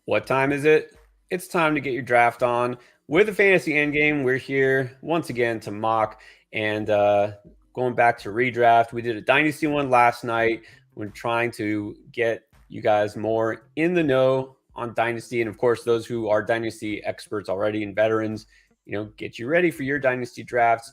What time is it? It's time to get your draft on. With the Fantasy Endgame, we're here once again to mock and going back to redraft. We did a Dynasty one last night. We're trying to get you guys more in the know on Dynasty. And of course, those who are Dynasty experts already and veterans, get you ready for your Dynasty drafts.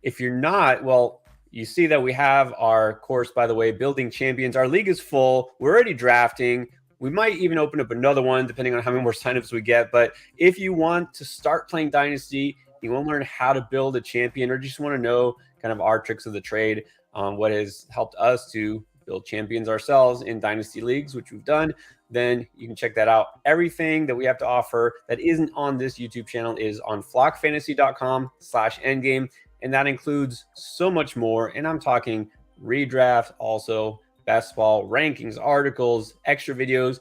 If you're not, well, you see that we have our course, by the way, Building Champions. Our league is full. We're already drafting. We might even open up another one depending on how many more signups we get. But if you want to start playing Dynasty, you want to learn how to build a champion, or just want to know kind of our tricks of the trade, what has helped us to build champions ourselves in Dynasty leagues, which we've done, then you can check that out. Everything that we have to offer that isn't on this YouTube channel is on flockfantasy.com/endgame. And that includes so much more. And I'm talking redraft, also best ball rankings, articles, extra videos,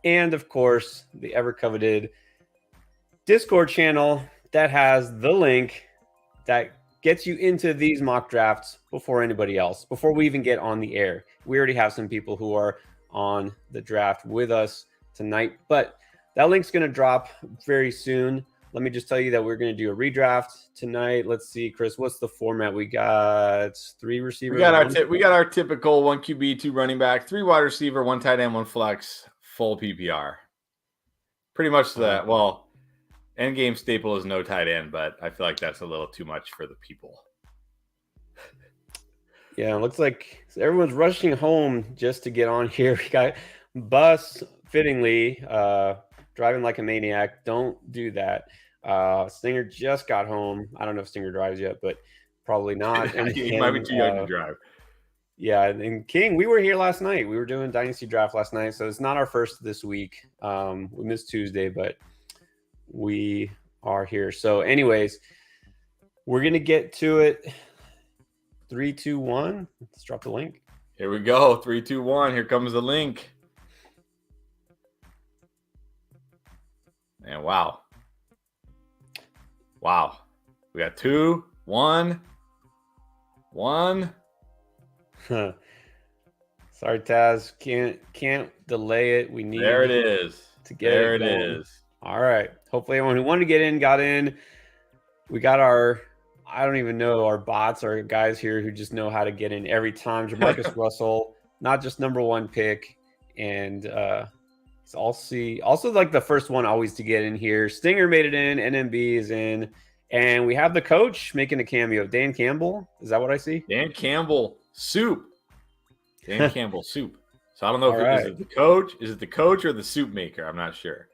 and of course, the ever coveted Discord channel that has the link that gets you into these mock drafts before anybody else, before we even get on the air. We already have some people who are on the draft with us tonight, but that link's going to drop very soon. Let me just tell you that we're going to do a redraft tonight. Let's see, Chris, what's the format? We got 3 receivers. We got our typical 1 QB, 2 running back, 3 wide receiver, 1 tight end, 1 flex, full PPR. Pretty much that. Well, endgame staple is no tight end, but I feel like that's a little too much for the people. Yeah, it looks like everyone's rushing home just to get on here. We got Bus fittingly driving like a maniac. Don't do that. Stinger just got home. I don't know if Stinger drives yet, but probably not. And he might be too young to drive. Yeah, and King, we were here last night. We were doing Dynasty Draft last night, so it's not our first this week. We missed Tuesday, but we are here. So anyways, we're going to get to it. 3, 2, 1. Let's drop the link. Here we go. 3, 2, 1. Here comes the link. And wow. We got 2, 1, 1. Sorry, Taz. Can't delay it. We need there it is. To get there it is. All right. Hopefully everyone who wanted to get in got in. We got our bots, our guys here who just know how to get in every time. Jamarcus Russell, not just number 1 pick. And it's also like the first one always to get in here. Stinger made it in. NMB is in. And we have the coach making a cameo. Dan Campbell. Is that what I see? Dan Campbell soup. Dan Campbell soup. So I don't know is it the coach? Is it the coach or the soup maker? I'm not sure.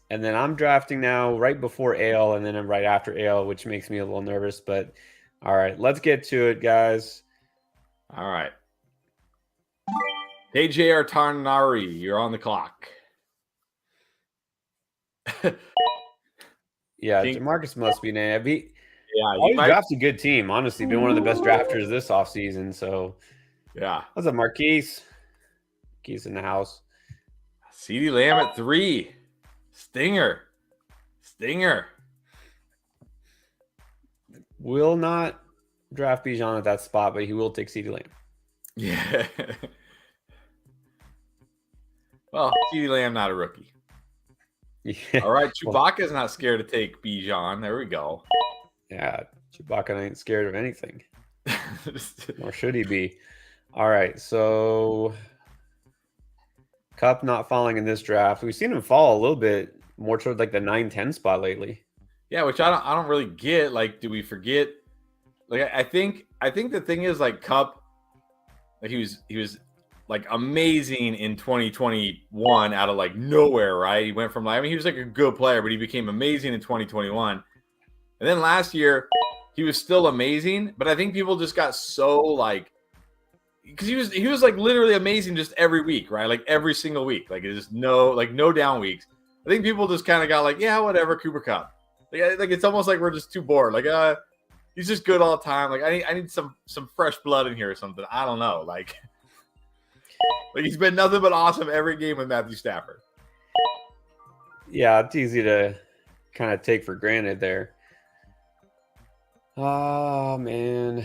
And then I'm drafting now right before Ale, and then I'm right after Ale, which makes me a little nervous. But all right, let's get to it, guys. All right. AJ Artarnari, you're on the clock. Yeah, Jamarcus must be an he drafts a good team. Honestly, been one of the best drafters this offseason. So yeah. What's up, Marquise? Marquise in the house. CeeDee Lamb at 3. Stinger. Will not draft Bijan at that spot, but he will take CeeDee Lamb. Yeah. Well, CeeDee Lamb, not a rookie. Yeah. All right, Chewbacca's not scared to take Bijan. There we go. Yeah, Chewbacca ain't scared of anything. Or should he be? All right, so Kupp not falling in this draft. We've seen him fall a little bit more toward like the 9-10 spot lately. Yeah, which I don't really get. Like, do we forget? Like, I think the thing is, like, Kupp, like he was like amazing in 2021 out of like nowhere, right? He went from he was like a good player, but he became amazing in 2021. And then last year, he was still amazing, but I think people just got so like, because he was like literally amazing just every week, right? Like every single week, like it's just no down weeks. I think people just kind of got like, yeah, whatever, Cooper Kupp. Like it's almost like we're just too bored. Like he's just good all the time. Like I need some fresh blood in here or something. I don't know. Like he's been nothing but awesome every game with Matthew Stafford. Yeah, it's easy to kind of take for granted there. Oh, man.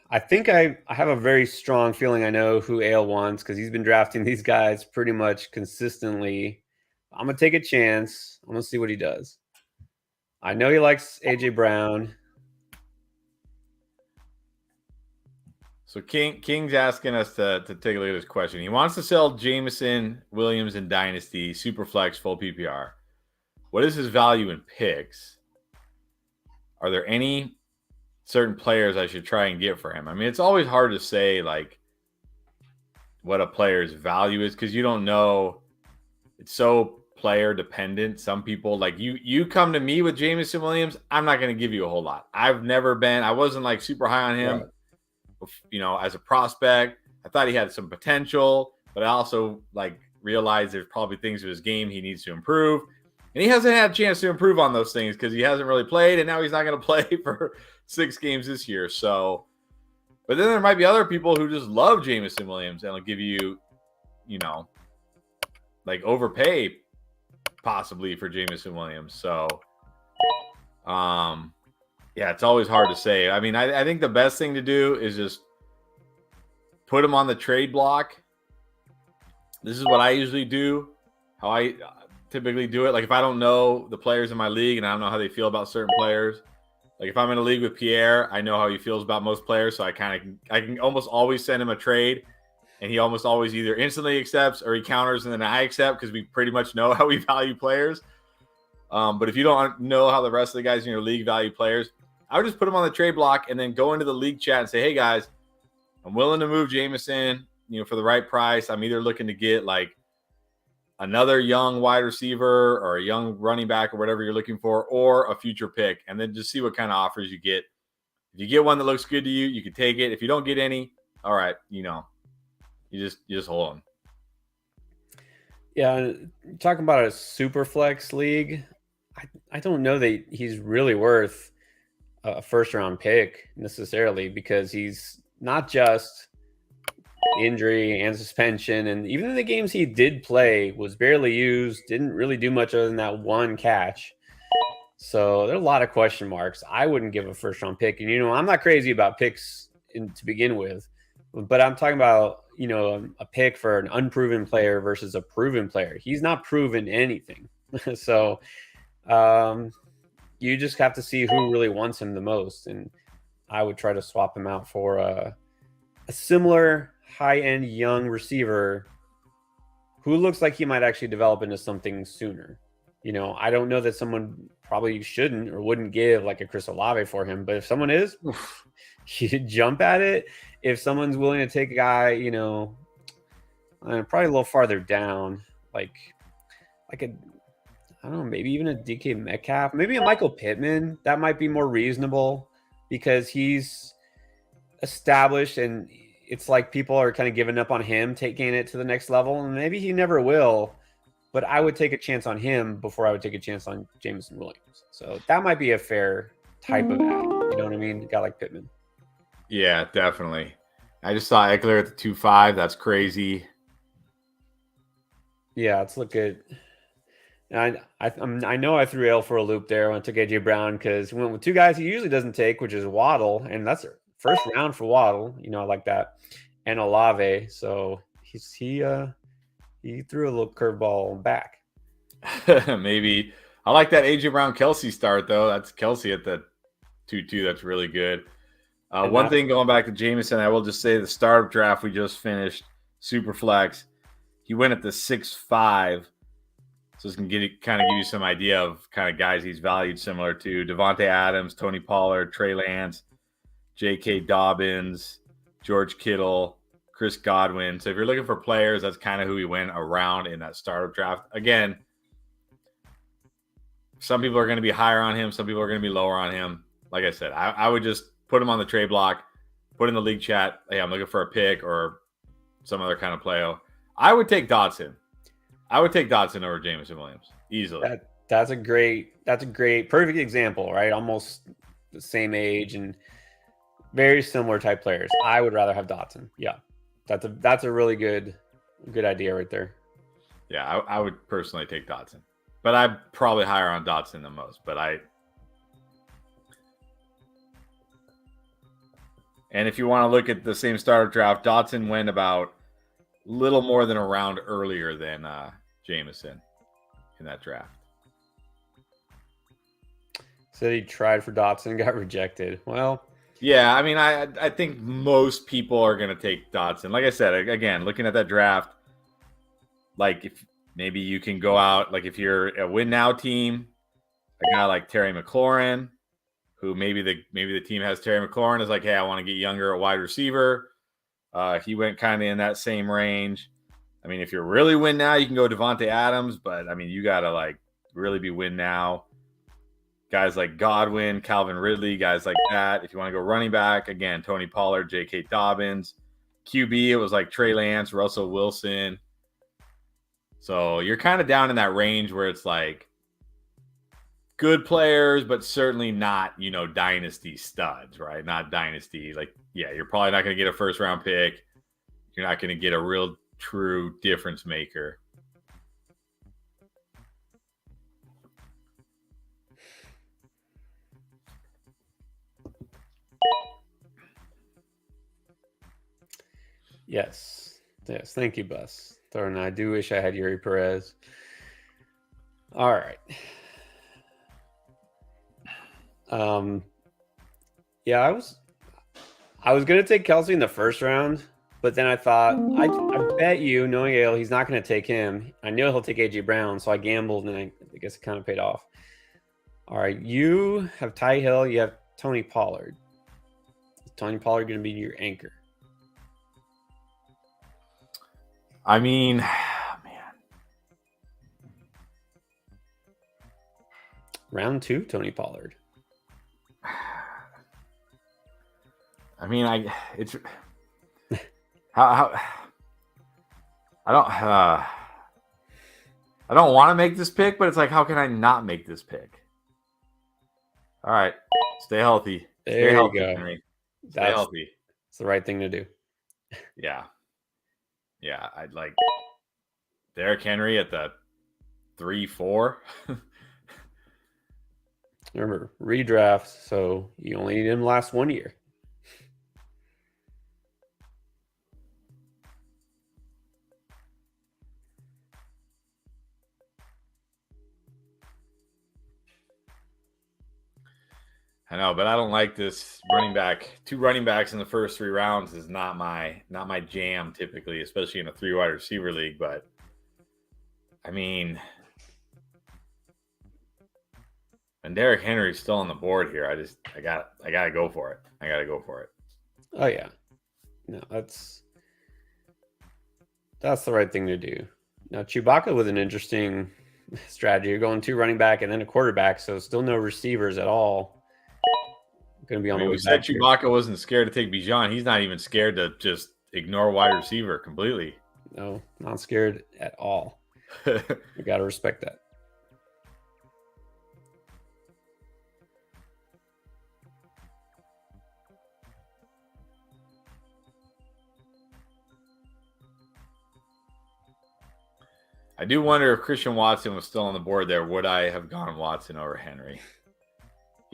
I think I have a very strong feeling I know who Ale wants because he's been drafting these guys pretty much consistently I'm gonna take a chance. I'm gonna see what he does. I know he likes AJ Brown. So King's asking us to take a look at this question. He wants to sell Jameson Williams in Dynasty, Superflex, full PPR. What is his value in picks? Are there any certain players I should try and get for him? I mean, it's always hard to say like what a player's value is because you don't know. It's so player dependent. Some people like you come to me with Jameson Williams, I'm not going to give you a whole lot. I wasn't like super high on him. Right. As a prospect, I thought he had some potential, but I also like realized there's probably things in his game he needs to improve. And he hasn't had a chance to improve on those things because he hasn't really played, and now he's not going to play for 6 games this year. So, but then there might be other people who just love Jameson Williams and will give you, like overpay possibly for Jameson Williams. So, yeah, it's always hard to say. I mean, I think the best thing to do is just put him on the trade block. This is what I usually do, how I typically do it. Like if I don't know the players in my league and I don't know how they feel about certain players, like if I'm in a league with Pierre, I know how he feels about most players. So I can almost always send him a trade and he almost always either instantly accepts or he counters and then I accept because we pretty much know how we value players. But if you don't know how the rest of the guys in your league value players, I would just put them on the trade block and then go into the league chat and say, hey guys, I'm willing to move Jameson, for the right price. I'm either looking to get like another young wide receiver or a young running back or whatever you're looking for, or a future pick, and then just see what kind of offers you get. If you get one that looks good to you, you can take it. If you don't get any, all right, you just hold on. Yeah, talking about a super flex league, I don't know that he's really worth a first round pick necessarily because he's not just injury and suspension, and even in the games he did play was barely used, didn't really do much other than that one catch. So there are a lot of question marks. I wouldn't give a first round pick, and I'm not crazy about picks to begin with, but I'm talking about a pick for an unproven player versus a proven player. He's not proven anything. So you just have to see who really wants him the most, and I would try to swap him out for a similar high-end young receiver who looks like he might actually develop into something sooner. I don't know that someone probably shouldn't or wouldn't give like a Chris Olave for him, but if someone is, you jump at it. If someone's willing to take a guy, probably a little farther down, like I don't know, maybe even a DK Metcalf, maybe a Michael Pittman, that might be more reasonable because he's established and it's like people are kind of giving up on him taking it to the next level, and maybe he never will, but I would take a chance on him before I would take a chance on Jameson Williams. So that might be a fair type of ad. You know what I mean? A guy like Pittman. Yeah, definitely. I just saw Eckler at the 2.5. That's crazy. Yeah, let's look at. I know I threw L for a loop there when I took AJ Brown because we went with 2 guys he usually doesn't take, which is Waddle, and that's first round for Waddle. I like that, and Olave. So he threw a little curveball back. Maybe I like that AJ Brown Kelsey start though. That's Kelsey at the 2.2. That's really good. One thing going back to Jameson, I will just say the startup draft we just finished, Superflex, he went at the 6.5. So this can kind of give you some idea of kind of guys he's valued similar to Devontae Adams, Tony Pollard, Trey Lance, J.K. Dobbins, George Kittle, Chris Godwin. So if you're looking for players, that's kind of who he went around in that startup draft. Again, some people are going to be higher on him. Some people are going to be lower on him. Like I said, I would just put him on the trade block, put in the league chat, hey, I'm looking for a pick or some other kind of player. I would take Dotson. I would take Dotson over Jameson Williams easily. That's a great perfect example, right? Almost the same age and very similar type players. I would rather have Dotson. Yeah, that's a really good idea right there. Yeah, I would personally take Dotson, but I'm probably higher on Dotson than most. And if you want to look at the same starter draft, Dotson went about little more than a round earlier than Jameson. in that draft. Said he tried for Dotson, got rejected. Well, yeah, I mean, I think most people are going to take Dotson. Like I said, again, looking at that draft, like if maybe you can go out, like if you're a win now team, a guy like Terry McLaurin, who maybe the team has Terry McLaurin is like, hey, I want to get younger at wide receiver. He went kind of in that same range. I mean, if you're really win now, you can go Devontae Adams, but I mean, you got to like really be win now. Guys like Godwin, Calvin Ridley, guys like that. If you want to go running back, again, Tony Pollard, J.K. Dobbins. QB, it was like Trey Lance, Russell Wilson. So you're kind of down in that range where it's like good players, but certainly not, dynasty studs, right? Not dynasty. Like, yeah, you're probably not going to get a first-round pick. You're not going to get a real true difference maker. yes. Thank you, Bus. Thornton, I do wish I had Yuri Perez. All right. Yeah, I was gonna take Kelsey in the first round, but then I thought I bet you, knowing Ale, he's not gonna take him. I know he'll take AJ Brown, so I gambled, and I guess it kind of paid off. All right, you have Ty Hill, you have Tony Pollard. Is Tony Pollard gonna be your anchor? I mean, man. Round 2, Tony Pollard. I mean, it's how I don't want to make this pick, but it's like, how can I not make this pick? All right, stay healthy. There you go. Henry. Stay healthy. It's the right thing to do. Yeah. I'd like Derrick Henry at the 3-4. Remember, redraft, so you only need him to last 1 year. I know, but I don't like this running back. 2 running backs in the first 3 rounds is not my jam typically, especially in a 3 wide receiver league. But I mean, and Derrick Henry's still on the board here. I gotta go for it. Oh yeah, no, that's the right thing to do. Now Chewbacca with an interesting strategy. You're going 2 running back and then a quarterback, so still no receivers at all. Going to be on the way back. Chewbacca wasn't scared to take Bijan. He's not even scared to just ignore wide receiver completely. No, not scared at all. You got to respect that. I do wonder if Christian Watson was still on the board there. Would I have gone Watson over Henry?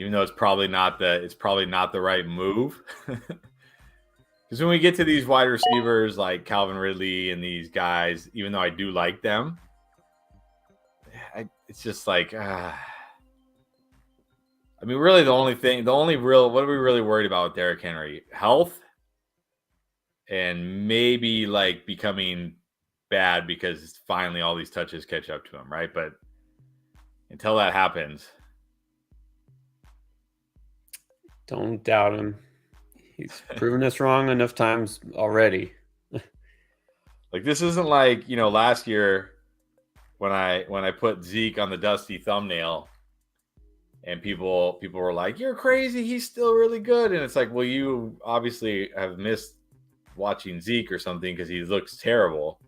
Even though it's probably not the right move. Because when we get to these wide receivers like Calvin Ridley and these guys, even though I do like them, it's just like, I mean, really what are we really worried about with Derrick Henry? Health and maybe like becoming bad because finally all these touches catch up to him, right? But until that happens, don't doubt him. He's proven us wrong enough times already. Like, this isn't like, last year when I put Zeke on the Dusty thumbnail and people were like, you're crazy, he's still really good. And it's like, well, you obviously have missed watching Zeke or something because he looks terrible.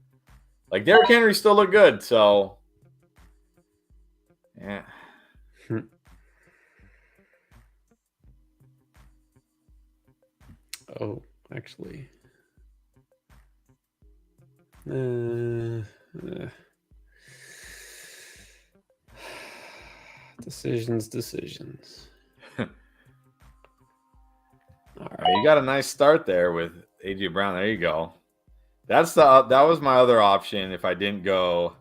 Like, Derrick Henry still looked good, so yeah. Oh, actually. Decisions. All right, you got a nice start there with AJ Brown. There you go. That was my other option if I didn't go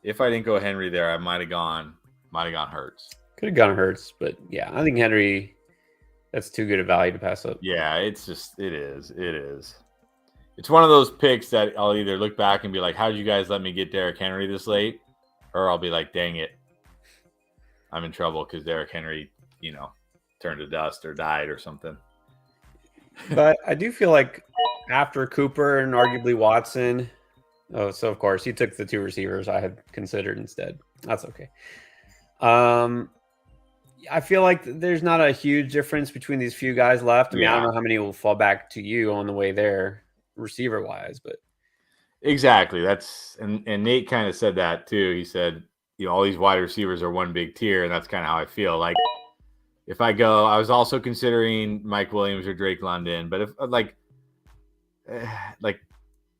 if I didn't go Henry there, I might have gone Hurts. Could have gone Hurts, but yeah, I think Henry. That's too good a value to pass up. Yeah, it is. It's one of those picks that I'll either look back and be like, "How did you guys let me get Derrick Henry this late?" Or I'll be like, "Dang it, I'm in trouble because Derrick Henry, turned to dust or died or something." But I do feel like after Cooper and arguably Watson, so of course he took the 2 receivers I had considered instead. That's okay. I feel like there's not a huge difference between these few guys left. I mean, I don't know how many will fall back to you on the way there, receiver wise, but exactly. And Nate kind of said that too. He said, all these wide receivers are one big tier, and that's kind of how I feel. Like if I was also considering Mike Williams or Drake London, but if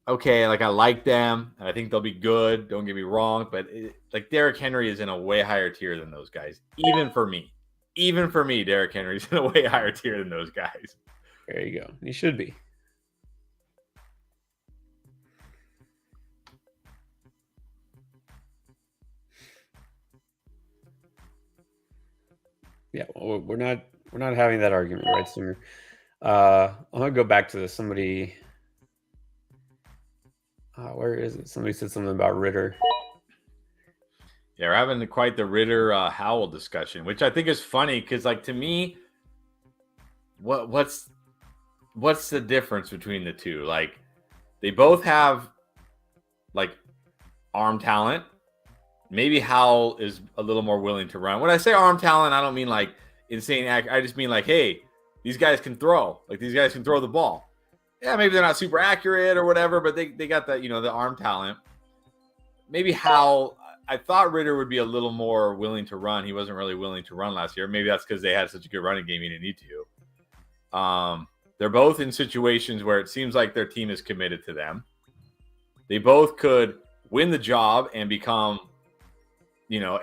okay, like I like them and I think they'll be good. Don't get me wrong, but Derrick Henry is in a way higher tier than those guys. Even for me, Derrick Henry's in a way higher tier than those guys. There you go. He should be. Yeah, well, we're not having that argument, right, Singer? I'm gonna go back to somebody. Where is it? Somebody said something about Ritter. Yeah, we're having quite the Ritter Howell discussion, which I think is funny because, to me, what's the difference between the two? Like, they both have arm talent. Maybe Howell is a little more willing to run. When I say arm talent, I don't mean insane act. I just mean hey, these guys can throw. These guys can throw the ball. Yeah, maybe they're not super accurate or whatever, but they got that, the arm talent. Maybe Howell, I thought Ritter would be a little more willing to run. He wasn't really willing to run last year. Maybe that's because they had such a good running game he didn't need to. They're both in situations where it seems like their team is committed to them. They both could win the job and become,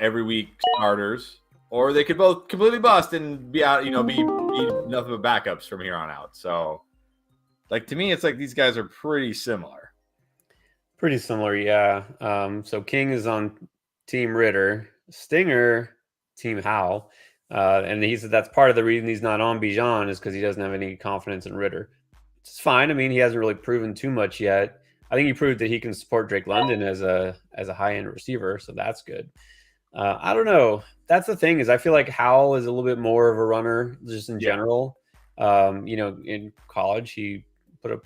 every week starters, or they could both completely bust and be out, be nothing but backups from here on out. So, to me, it's these guys are pretty similar. Pretty similar, yeah. So King is on Team Ritter, Stinger, Team Howell. And he said that's part of the reason he's not on Bijan is because he doesn't have any confidence in Ritter. It's fine. I mean, he hasn't really proven too much yet. I think he proved that he can support Drake London as a high-end receiver, so that's good. I don't know. That's the thing is I feel like Howell is a little bit more of a runner just in general. In college, he put up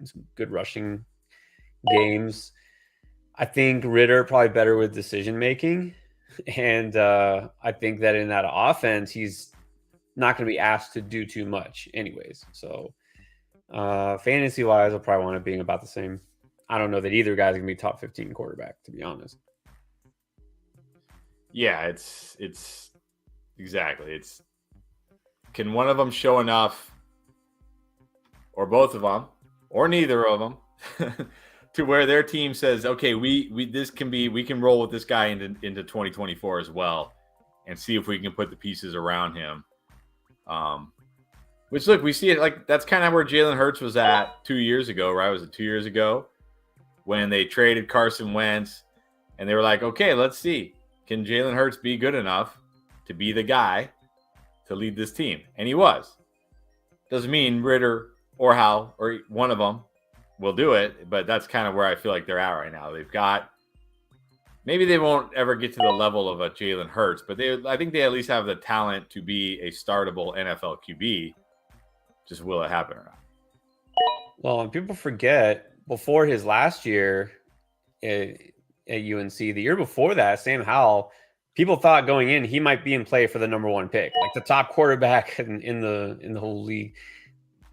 some good rushing games. I think Ritter probably better with decision making. And I think that in that offense, he's not going to be asked to do too much anyways. So fantasy-wise, I'll probably want it being about the same. I don't know that either guy's going to be top 15 quarterback, to be honest. Yeah, it's exactly. It's can one of them show enough, or both of them, or neither of them, to where their team says, okay, we can roll with this guy into 2024 as well, and see if we can put the pieces around him. Which look, we see it that's kind of where Jalen Hurts was at 2 years ago, right? Was it 2 years ago when they traded Carson Wentz, and they were like, okay, let's see, can Jalen Hurts be good enough to be the guy to lead this team? And he was. Doesn't mean Ritter or Howell or one of them will do it, but that's kind of where I feel like they're at right now. They've got, maybe they won't ever get to the level of a Jalen Hurts, but I think they at least have the talent to be a startable NFL QB. Just will it happen or not? Well, and people forget before his last year at UNC, the year before that, Sam Howell, people thought going in he might be in play for the number 1 pick, like the top quarterback in the whole league.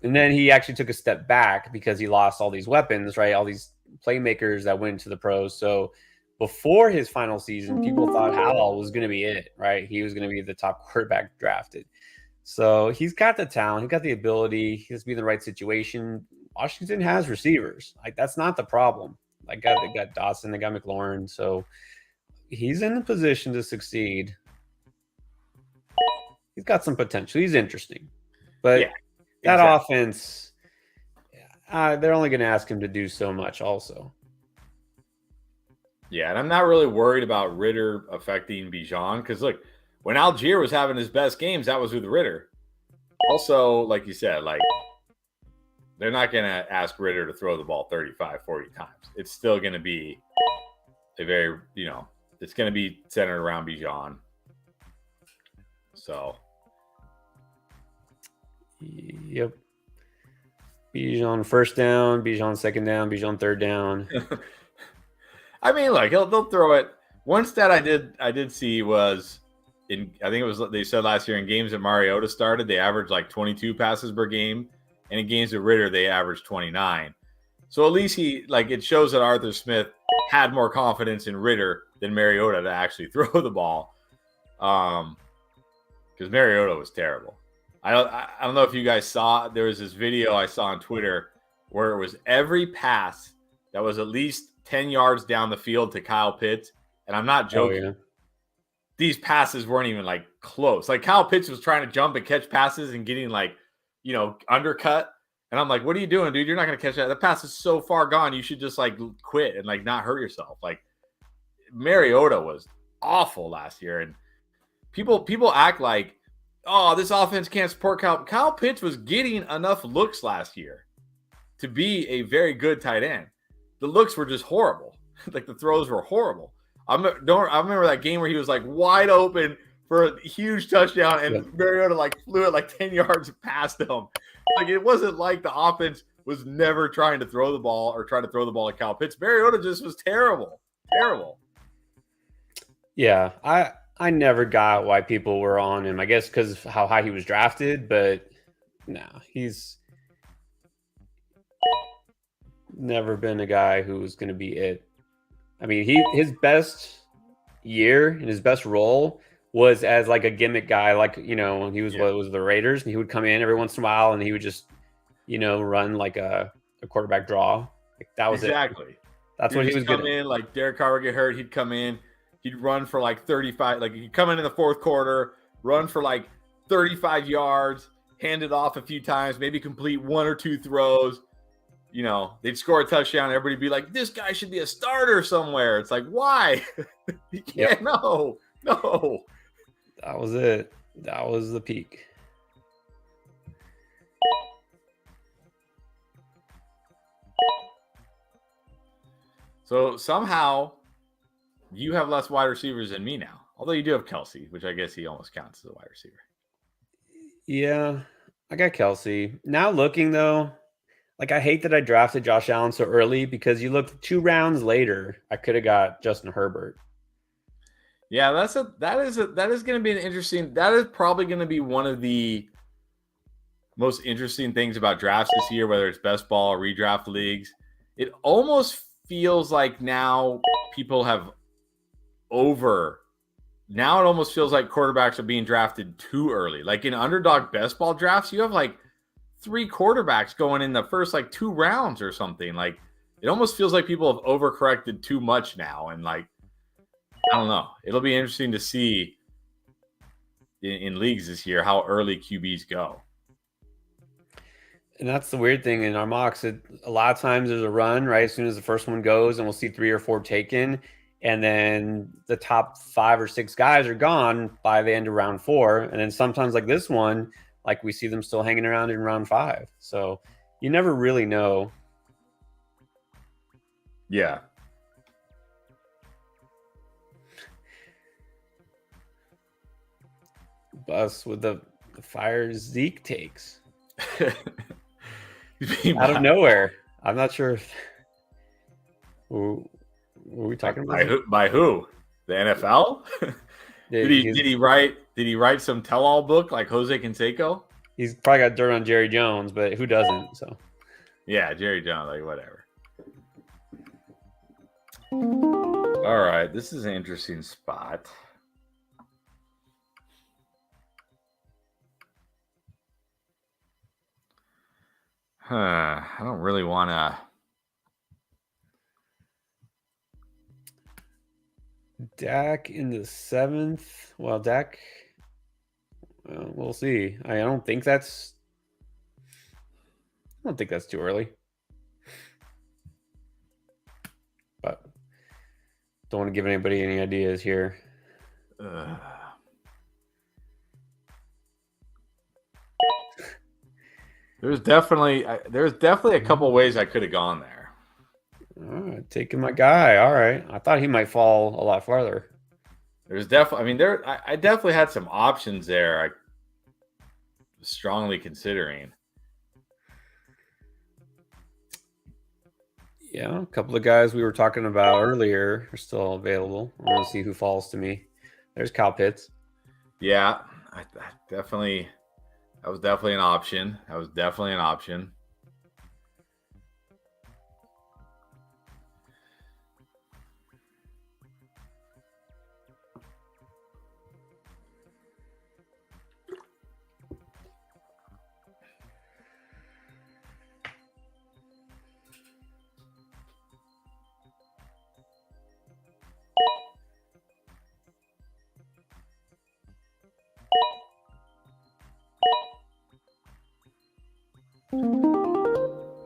And then he actually took a step back because he lost all these weapons, right? All these playmakers that went to the pros. So before his final season, people thought Howell was going to be it, right? He was going to be the top quarterback drafted. So he's got the talent, he's got the ability, he has to be in the right situation. Washington has receivers. That's not the problem. They got Dotson, they got McLaurin. So he's in the position to succeed. He's got some potential. He's interesting. But that offense, they're only going to ask him to do so much also. Yeah, and I'm not really worried about Ritter affecting Bijan because look, when Algier was having his best games, that was with Ritter. Also, like you said, like they're not going to ask Ritter to throw the ball 35, 40 times. It's still going to be a very, it's going to be centered around Bijan. So. Yep. Bijan first down, Bijan second down, Bijan third down. I mean, like they'll throw it. One stat I did see was I think it was they said last year in games that Mariota started, they averaged like 22 passes per game, and in games with Ritter they averaged 29. So at least it shows that Arthur Smith had more confidence in Ritter than Mariota to actually throw the ball, because Mariota was terrible. I don't know if you guys saw. There was this video I saw on Twitter where it was every pass that was at least 10 yards down the field to Kyle Pitts. And I'm not joking. Oh, yeah. These passes weren't even like close. Like Kyle Pitts was trying to jump and catch passes and getting undercut. And I'm like, what are you doing, dude? You're not going to catch that. The pass is so far gone. You should just like quit and like not hurt yourself. Like Mariota was awful last year. And people act like, oh, this offense can't support Kyle. Kyle Pitts was getting enough looks last year to be a very good tight end. The looks were just horrible. Like the throws were horrible. I remember that game where he was like wide open for a huge touchdown and Mariota like flew it like 10 yards past him. Like it wasn't like the offense was never trying to throw the ball or try to throw the ball at Kyle Pitts. Mariota just was terrible. Terrible. Yeah, I never got why people were on him. I guess because of how high he was drafted, but no, he's never been a guy who was going to be it. I mean, his best year and his best role was as like a gimmick guy, like when he was what was the Raiders, and he would come in every once in a while and he would just run like a quarterback draw. Like that was exactly. That's what he was come in. Like Derek Carr would get hurt, he'd come in, he'd run for like 35. Like he'd come in the fourth quarter, run for like 35 yards, hand it off a few times, maybe complete one or two throws. They'd score a touchdown. Everybody'd be like, this guy should be a starter somewhere. It's like, why? You can't. No. That was it. That was the peak. So somehow you have less wide receivers than me now. Although you do have Kelsey, which I guess he almost counts as a wide receiver. Yeah, I got Kelsey. Now looking though, like I hate that I drafted Josh Allen so early because you look 2 rounds later, I could have got Justin Herbert. Yeah, that is going to be an interesting. That is probably going to be one of the most interesting things about drafts this year, whether it's best ball or redraft leagues. It almost feels like now people have now it almost feels like quarterbacks are being drafted too early. Like in underdog best ball drafts, you have like 3 quarterbacks going in the first like 2 rounds or something. Like it almost feels like people have overcorrected too much now. And like, I don't know. It'll be interesting to see in leagues this year how early QBs go. And that's the weird thing in our mocks. A lot of times there's a run right as soon as the first one goes, and we'll see 3 or 4 taken, and then the top 5 or 6 guys are gone by the end of round 4. And then sometimes like this one, like we see them still hanging around in round 5. So you never really know. Yeah. Bus with the fire Zeke takes. Out of nowhere. I'm not sure if who are we talking about? By who? The NFL? Did he write some tell-all book like Jose Canseco? He's probably got dirt on Jerry Jones, but who doesn't? So yeah, Jerry Jones, like whatever. All right, this is an interesting spot. I don't really want to. Dak in the 7th. Well, Dak. We'll see. I don't think that's too early. But Don't want to give anybody any ideas here. There's definitely a couple ways I could have gone there. All right, taking my guy. All right. I thought he might fall a lot farther. There's definitely, I mean, I definitely had some options there. I was strongly considering. Yeah, a couple of guys we were talking about earlier are still available. I want to see who falls to me. There's Kyle Pitts. Yeah, I definitely. That was definitely an option.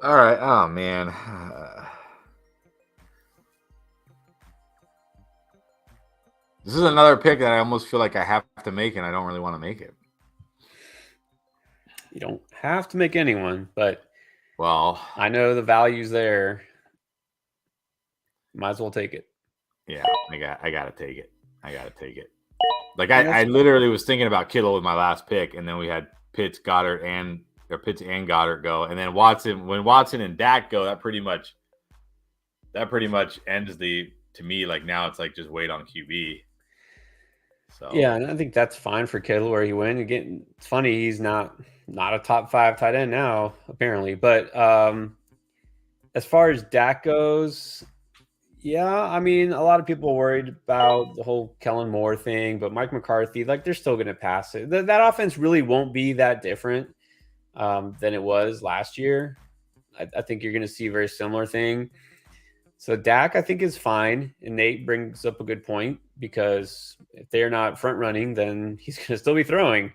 All right. Oh man. This is another pick that I almost feel like I have to make, and I don't really want to make it. You don't have to make anyone, but well, I know the value's there. Might as well take it. Yeah, I gotta take it. Like I literally was thinking about Kittle with my last pick, and then we had Pitts and Goddard go, and then when Watson and Dak go, that pretty much ends to me, like now it's like just wait on QB. So yeah, and I think that's fine for Kittle where he went. Again, it's funny he's not a top 5 tight end now, apparently. But as far as Dak goes, yeah, I mean, a lot of people are worried about the whole Kellen Moore thing, but Mike McCarthy, like they're still going to pass it. That offense really won't be that different than it was last year. I think you're going to see a very similar thing. So Dak, I think, is fine. And Nate brings up a good point because if they're not front running, then he's going to still be throwing.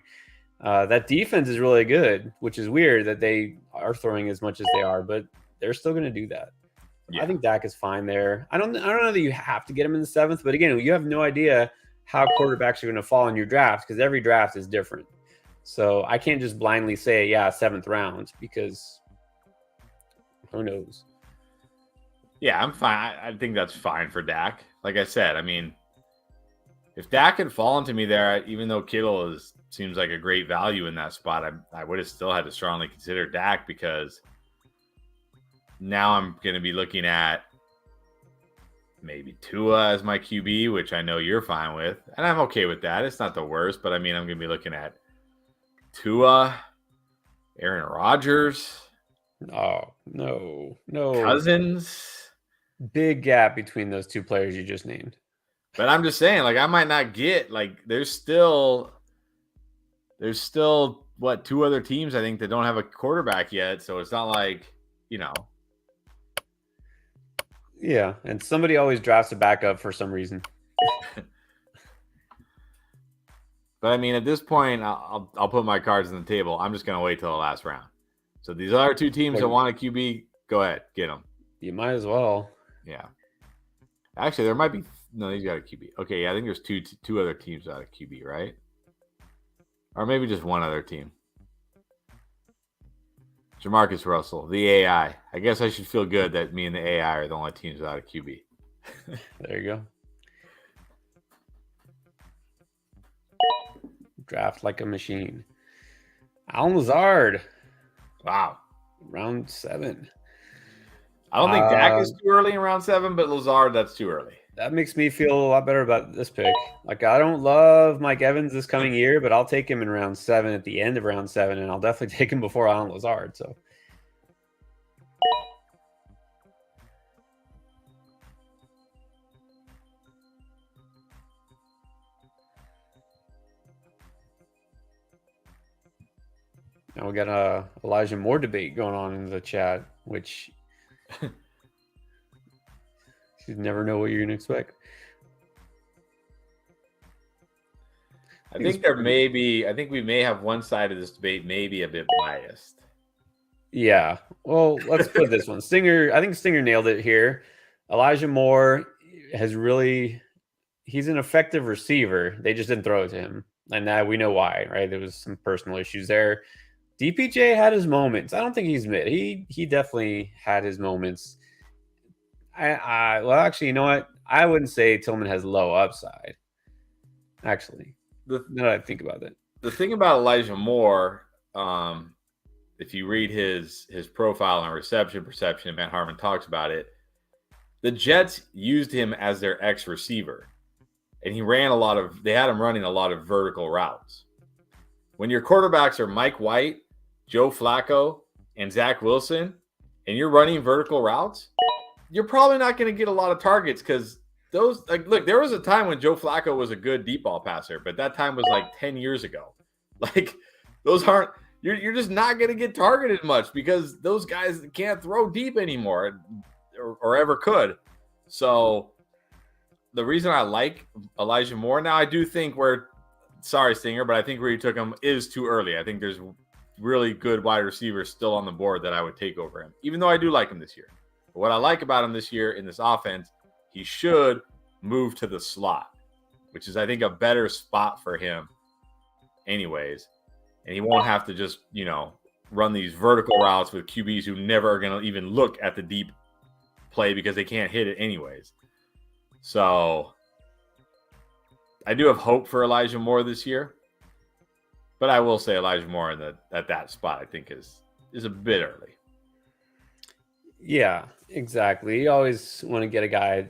That defense is really good, which is weird that they are throwing as much as they are, but they're still going to do that. Yeah. I think Dak is fine there. I don't know that you have to get him in the 7th, but again, you have no idea how quarterbacks are going to fall in your draft because every draft is different. So I can't just blindly say, 7th round, because who knows? Yeah, I'm fine. I think that's fine for Dak. Like I said, I mean, if Dak had fallen to me there, even though Kittle seems like a great value in that spot, I would have still had to strongly consider Dak, because now I'm going to be looking at maybe Tua as my QB, which I know you're fine with, and I'm okay with that. It's not the worst, but I mean, I'm going to be looking at Tua, Aaron Rodgers. Oh, no. Cousins. Big gap between those two players you just named. But I'm just saying, like, I might not get, like, there's still what, 2 other teams I think that don't have a quarterback yet, so it's not like, Yeah, and somebody always drafts a backup for some reason. But I mean, at this point, I'll put my cards on the table. I'm just gonna wait till the last round. So these other 2 teams that want a QB, go ahead, get them. You might as well. Yeah. Actually, there might be he's got a QB. Okay, yeah, I think there's two other teams out of QB, right? Or maybe just one other team. Jamarcus Russell, the AI. I guess I should feel good that me and the AI are the only teams without a QB. There you go. Draft like a machine. Allen Lazard. Wow. Round 7. I don't think Dak is too early in round 7, but Lazard, that's too early. That makes me feel a lot better about this pick. Like, I don't love Mike Evans this coming year, but I'll take him in round 7 at the end of round 7, and I'll definitely take him before Allen Lazard. So, now we got a Elijah Moore debate going on in the chat, which you never know what you're going to expect. I think we may have one side of this debate maybe a bit biased. Yeah. Well, let's put this one. I think Stinger nailed it here. Elijah Moore, has really he's an effective receiver. They just didn't throw it to him. And that we know why, right? There was some personal issues there. DPJ had his moments. I don't think he's mid. He definitely had his moments. Well, actually, you know what? I wouldn't say Tillman has low upside. Actually, now that I think about it, the thing about Elijah Moore, if you read his profile on reception perception, and Matt Harmon talks about it, the Jets used him as their X receiver, and he ran they had him running a lot of vertical routes. When your quarterbacks are Mike White, Joe Flacco, and Zach Wilson, and you're running vertical routes, you're probably not going to get a lot of targets because those, like, look, there was a time when Joe Flacco was a good deep ball passer, but that time was like 10 years ago. Like, those aren't, you're just not going to get targeted much because those guys can't throw deep anymore or ever could. So the reason I like Elijah Moore, now I do think sorry, Stinger, but I think where you took him is too early. I think there's really good wide receivers still on the board that I would take over him, even though I do like him this year. But what I like about him this year in this offense, he should move to the slot, which is, I think, a better spot for him anyways. And he won't have to just, run these vertical routes with QBs who never are going to even look at the deep play because they can't hit it anyways. So I do have hope for Elijah Moore this year. But I will say Elijah Moore at that spot, I think, is a bit early. Yeah, exactly. You always want to get a guy,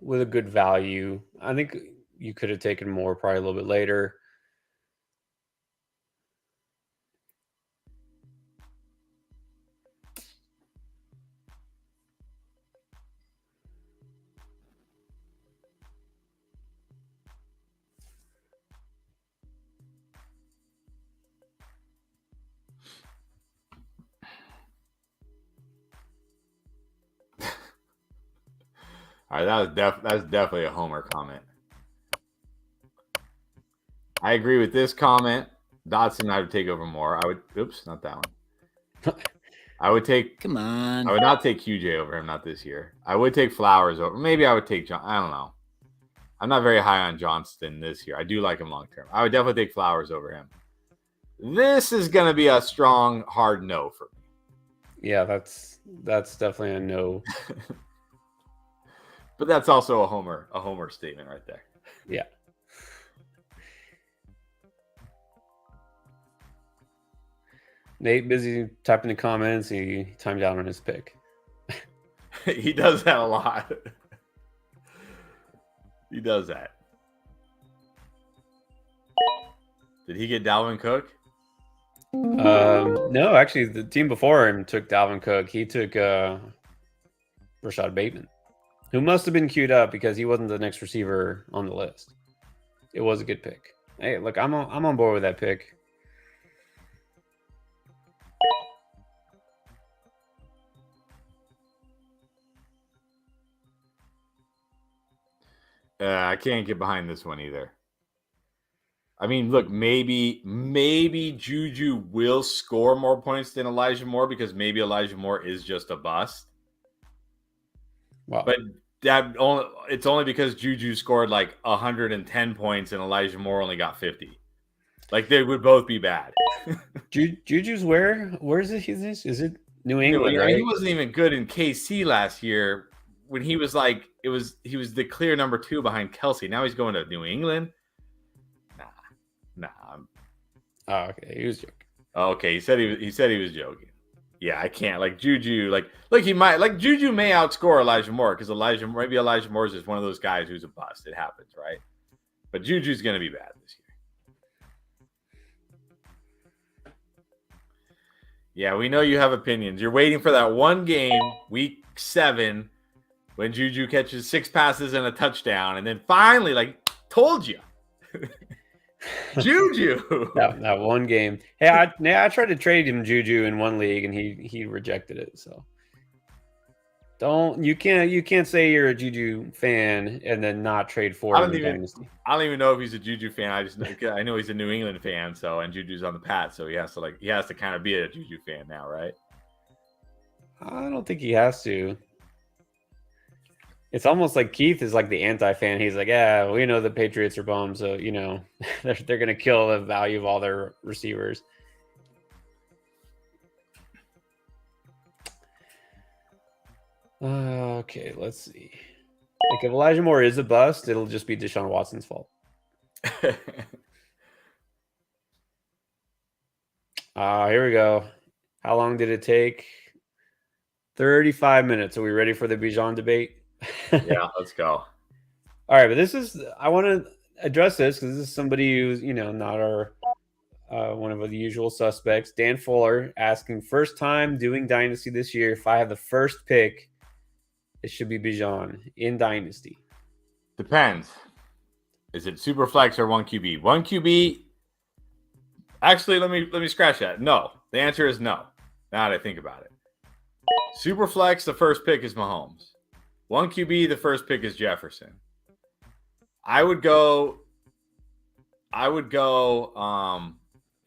with a good value. I think you could have taken Moore probably a little bit later. All right, that's definitely a homer comment. I agree with this comment. Dotson, I would take over Moore. Oops, not that one. I would take. Come on. I would not take QJ over him, not this year. I would take Flowers over. Maybe I would take John. I don't know. I'm not very high on Johnston this year. I do like him long term. I would definitely take Flowers over him. This is going to be a strong, hard no for me. Yeah, that's definitely a no. But that's also a homer statement right there. Yeah. Nate busy typing the comments. He timed out on his pick. He does that a lot. He does that. Did he get Dalvin Cook? No, actually, the team before him took Dalvin Cook. He took Rashad Bateman, who must have been queued up because he wasn't the next receiver on the list. It was a good pick. Hey, look, I'm on board with that pick. I can't get behind this one either. I mean, look, maybe Juju will score more points than Elijah Moore because maybe Elijah Moore is just a bust. Wow. But it's only because Juju scored like 110 points and Elijah Moore only got 50. Like, they would both be bad. Juju's where is it? Is it New England? Yeah, right? He wasn't even good in KC last year when he was like he was the clear number 2 behind Kelsey. Now he's going to New England. Nah. Oh, okay. He was joking. Okay, he said he was joking. Yeah, I can't. Like, Juju, he might, Juju may outscore Elijah Moore because Elijah Moore is just one of those guys who's a bust. It happens, right? But Juju's going to be bad this year. Yeah, we know you have opinions. You're waiting for that one game, week 7, when Juju catches 6 passes and a touchdown, and then finally, told you. Juju. that one game. Hey, I tried to trade him Juju in one league and he rejected it. So you can't say you're a Juju fan and then not trade for him. I don't even know if he's a Juju fan. I know he's a New England fan. And Juju's on the Pats, so he has to kind of be a Juju fan now, right? I don't think he has to. It's almost like Keith is like the anti-fan. He's like, yeah, we know the Patriots are bums, so they're gonna kill the value of all their receivers. Okay, let's see. Like if Elijah Moore is a bust, it'll just be Deshaun Watson's fault. Here we go. How long did it take? 35 minutes. Are we ready for the Bijan debate? Yeah, let's go. All right, but I want to address this because this is somebody who's, not our one of the usual suspects. Dan Fuller asking, first time doing Dynasty this year. If I have the first pick, it should be Bijan in Dynasty. Depends. Is it super flex or 1QB? 1QB. Actually, let me scratch that. No. The answer is no. Now that I think about it. Super flex, the first pick is Mahomes. 1QB, the first pick is Jefferson. I would go in a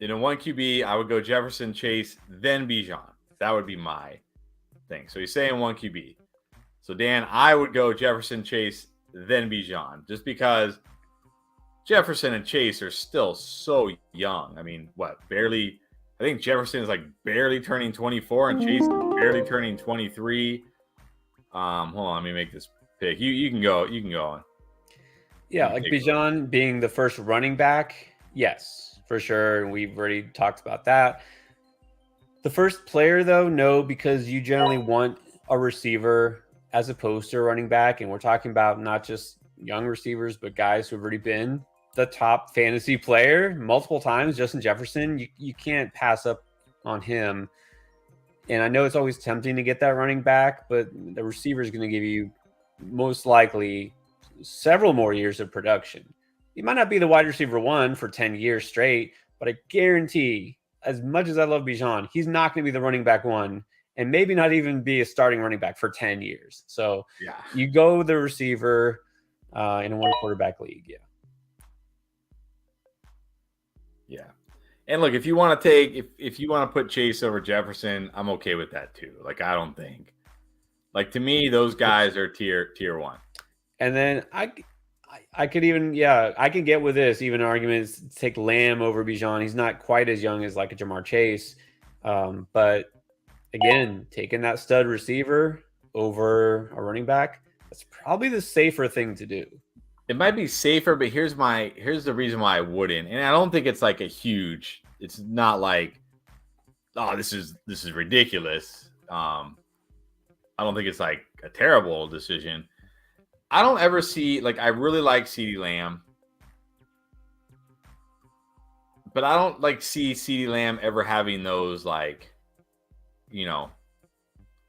1QB, I would go Jefferson, Chase, then Bijan. That would be my thing. So he's saying 1QB. So Dan, I would go Jefferson, Chase, then Bijan, just because Jefferson and Chase are still so young. I mean, barely? I think Jefferson is like barely turning 24 and Chase is barely turning 23. Hold on, let me make this pick. You can go. You can go on. Yeah, like Bijan being the first running back, yes, for sure. And we've already talked about that. The first player, though, no, because you generally want a receiver as opposed to a running back. And we're talking about not just young receivers, but guys who have already been the top fantasy player multiple times. Justin Jefferson, you can't pass up on him. And I know it's always tempting to get that running back, but the receiver is going to give you most likely several more years of production. He might not be the wide receiver one for 10 years straight, but I guarantee, as much as I love Bijan, he's not going to be the running back one and maybe not even be a starting running back for 10 years. So yeah, you go the receiver in a one quarterback league. Yeah. Yeah. And look, if you want to take, if you want to put Chase over Jefferson, I'm okay with that too. Like, I don't think, like, to me, those guys are tier one. And then I could even, I can get with this even arguments, take Lamb over Bijan. He's not quite as young as like a Jamar Chase. But again, taking that stud receiver over a running back, that's probably the safer thing to do. It might be safer, but here's the reason why I wouldn't. And I don't think it's like it's not like, oh, this is ridiculous. I don't think it's like a terrible decision. I don't ever see, like, I really like CeeDee Lamb, but I don't like see CeeDee Lamb ever having those, like,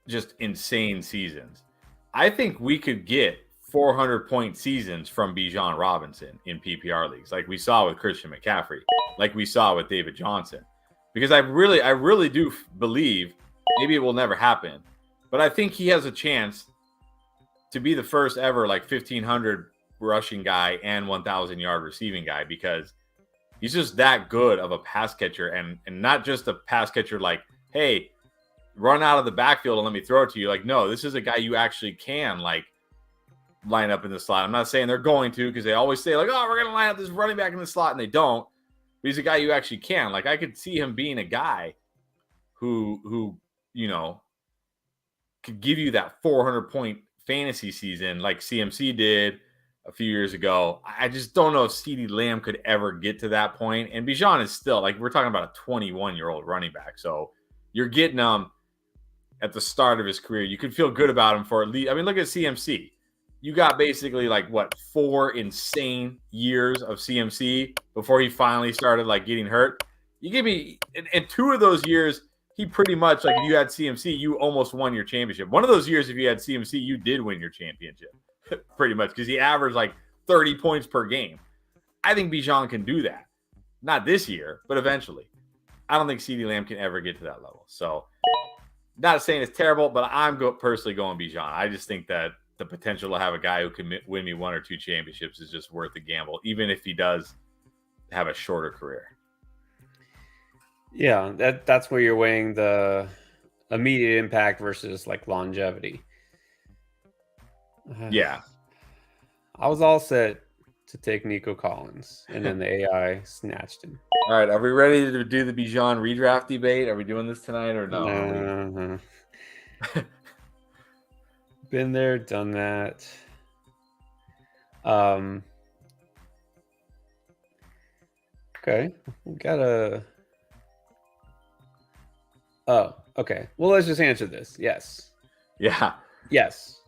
just insane seasons. I think we could get 400-point seasons from Bijan Robinson in PPR leagues, like we saw with Christian McCaffrey, like we saw with David Johnson, because I really do believe, maybe it will never happen, but I think he has a chance to be the first ever like 1,500 rushing guy and 1,000-yard receiving guy, because he's just that good of a pass catcher, and not just a pass catcher like, hey, run out of the backfield and let me throw it to you. Like, no, this is a guy you actually can like line up in the slot. I'm not saying they're going to, because they always say like, oh, we're going to line up this running back in the slot, and they don't. But he's a guy you actually can. Like, I could see him being a guy who could give you that 400-point fantasy season like CMC did a few years ago. I just don't know if CeeDee Lamb could ever get to that point. And Bijan is still, like, we're talking about a 21-year-old running back. So you're getting him at the start of his career. You could feel good about him for at least, I mean, look at CMC. You got basically like 4 insane years of CMC before he finally started like getting hurt. You give me, in 2 of those years, he pretty much, like, if you had CMC, you almost won your championship. One of those years, if you had CMC, you did win your championship, pretty much, because he averaged like 30 points per game. I think Bijan can do that. Not this year, but eventually. I don't think CeeDee Lamb can ever get to that level. So, not saying it's terrible, but I'm personally going Bijan. I just think that the potential to have a guy who can win me 1 or 2 championships is just worth the gamble, even if he does have a shorter career. Yeah, that's where you're weighing the immediate impact versus like longevity. Yeah. I was all set to take Nico Collins, and then the AI snatched him. All right, are we ready to do the Bijan redraft debate? Are we doing this tonight or no? Been there, done that. Okay, we got a. Oh, okay. Well, let's just answer this. Yes. Yeah. Yes.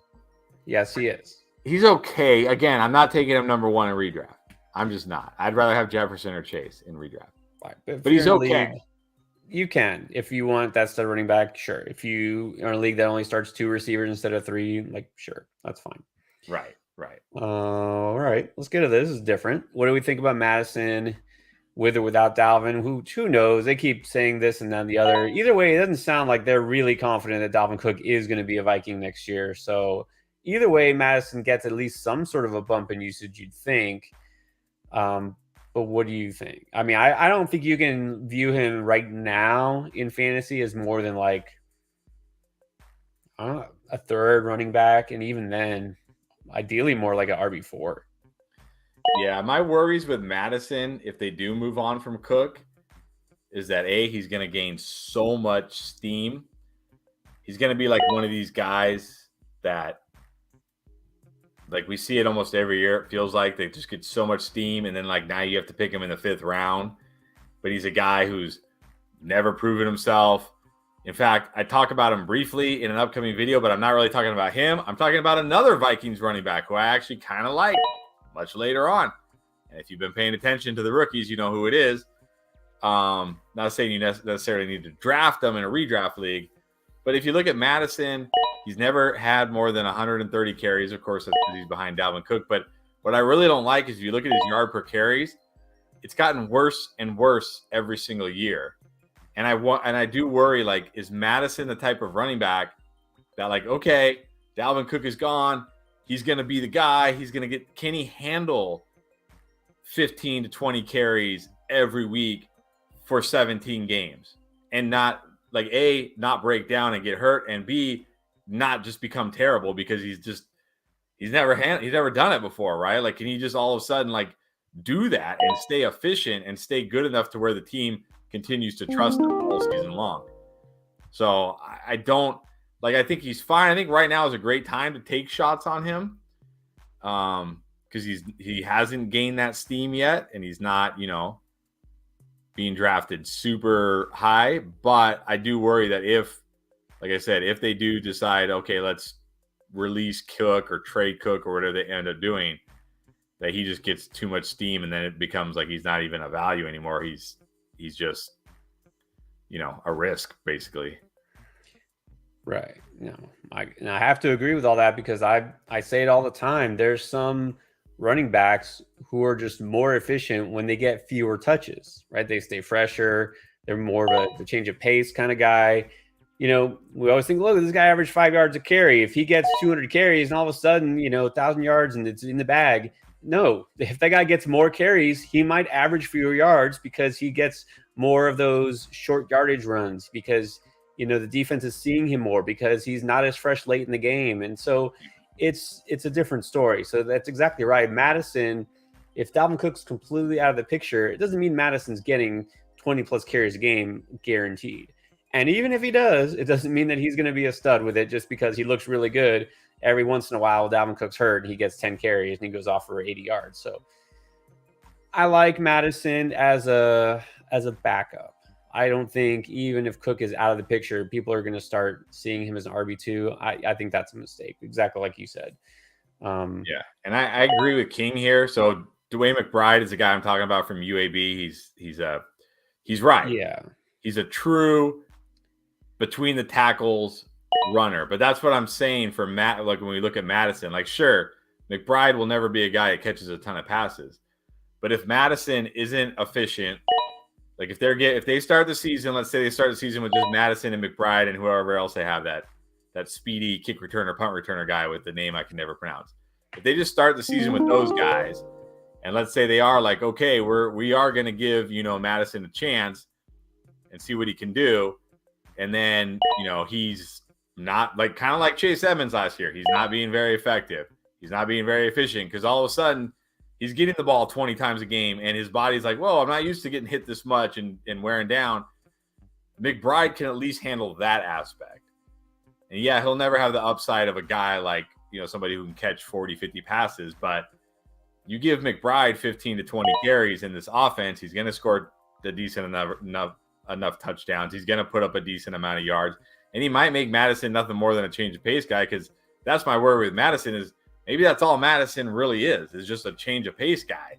Yes, he is. He's okay. Again, I'm not taking him number 1 in redraft. I'm just not. I'd rather have Jefferson or Chase in redraft. Right. But he's okay. League, you can. If you want that stud running back, sure. If you are in a league that only starts 2 receivers instead of 3, like, sure. That's fine. Right. All right. Let's get to this. This is different. What do we think about Madison with or without Dalvin? Who knows? They keep saying this and then the other. Either way, it doesn't sound like they're really confident that Dalvin Cook is going to be a Viking next year. So either way, Madison gets at least some sort of a bump in usage, you'd think. But what do you think? I mean, I don't think you can view him right now in fantasy as more than like a third running back. And even then, ideally more like an RB4. Yeah, my worries with Madison, if they do move on from Cook, is that he's going to gain so much steam. He's going to be like one of these guys that, like, we see it almost every year. It feels like they just get so much steam, and then like now you have to pick him in the 5th round. But he's a guy who's never proven himself. In fact, I talk about him briefly in an upcoming video, but I'm not really talking about him. I'm talking about another Vikings running back who I actually kind of like much later on. And if you've been paying attention to the rookies, you know who it is. Not saying you necessarily need to draft them in a redraft league, but if you look at Madison, he's never had more than 130 carries. Of course, that's because he's behind Dalvin Cook. But what I really don't like is if you look at his yard per carries, it's gotten worse and worse every single year. And I do worry, like, is Madison the type of running back that, like, okay, Dalvin Cook is gone. He's going to be the guy. Can he handle 15 to 20 carries every week for 17 games and not, like, A, not break down and get hurt, and B, not just become terrible because he's never done it before, right? Like, can he just all of a sudden, like, do that and stay efficient and stay good enough to where the team continues to trust him all season long? So I don't, like, I think he's fine. I think right now is a great time to take shots on him because he hasn't gained that steam yet, and he's not, being drafted super high. But I do worry that if they do decide, okay, let's release Cook or trade Cook or whatever they end up doing, that he just gets too much steam, and then it becomes like he's not even a value anymore. He's just, a risk, basically. Right. No, I have to agree with all that because I say it all the time. There's some running backs who are just more efficient when they get fewer touches, right? They stay fresher. They're more of a change of pace kind of guy. We always think, look, this guy averaged 5 yards a carry. If he gets 200 carries and all of a sudden, 1,000 yards and it's in the bag. No, if that guy gets more carries, he might average fewer yards because he gets more of those short yardage runs because, the defense is seeing him more because he's not as fresh late in the game. And so it's a different story. So that's exactly right. Madison, if Dalvin Cook's completely out of the picture, it doesn't mean Madison's getting 20 plus carries a game guaranteed. And even if he does, it doesn't mean that he's going to be a stud with it just because he looks really good. Every once in a while, Dalvin Cook's hurt, he gets 10 carries and he goes off for 80 yards. So I like Madison as a backup. I don't think even if Cook is out of the picture, people are going to start seeing him as an RB2. I think that's a mistake, exactly like you said. Yeah, and I agree with King here. So DeWayne McBride is the guy I'm talking about from UAB. He's right. Yeah, he's a true between the tackles runner. But that's what I'm saying for Matt. Like when we look at Madison, like sure, McBride will never be a guy that catches a ton of passes. But if Madison isn't efficient, like if they start the season, let's say they start the season with just Madison and McBride and whoever else they have, that speedy kick returner, punt returner guy with the name I can never pronounce. If they just start the season with those guys, and let's say they are like, okay, we are going to give, Madison a chance and see what he can do. And then, he's not like kind of like Chase Edmonds last year. He's not being very effective. He's not being very efficient because all of a sudden he's getting the ball 20 times a game and his body's like, whoa, I'm not used to getting hit this much and wearing down. McBride can at least handle that aspect. And yeah, he'll never have the upside of a guy like, somebody who can catch 40, 50 passes, but you give McBride 15 to 20 carries in this offense, he's going to score the decent enough touchdowns. He's going to put up a decent amount of yards, and he might make Madison nothing more than a change of pace guy, because that's my worry with Madison is maybe that's all Madison really is just a change of pace guy.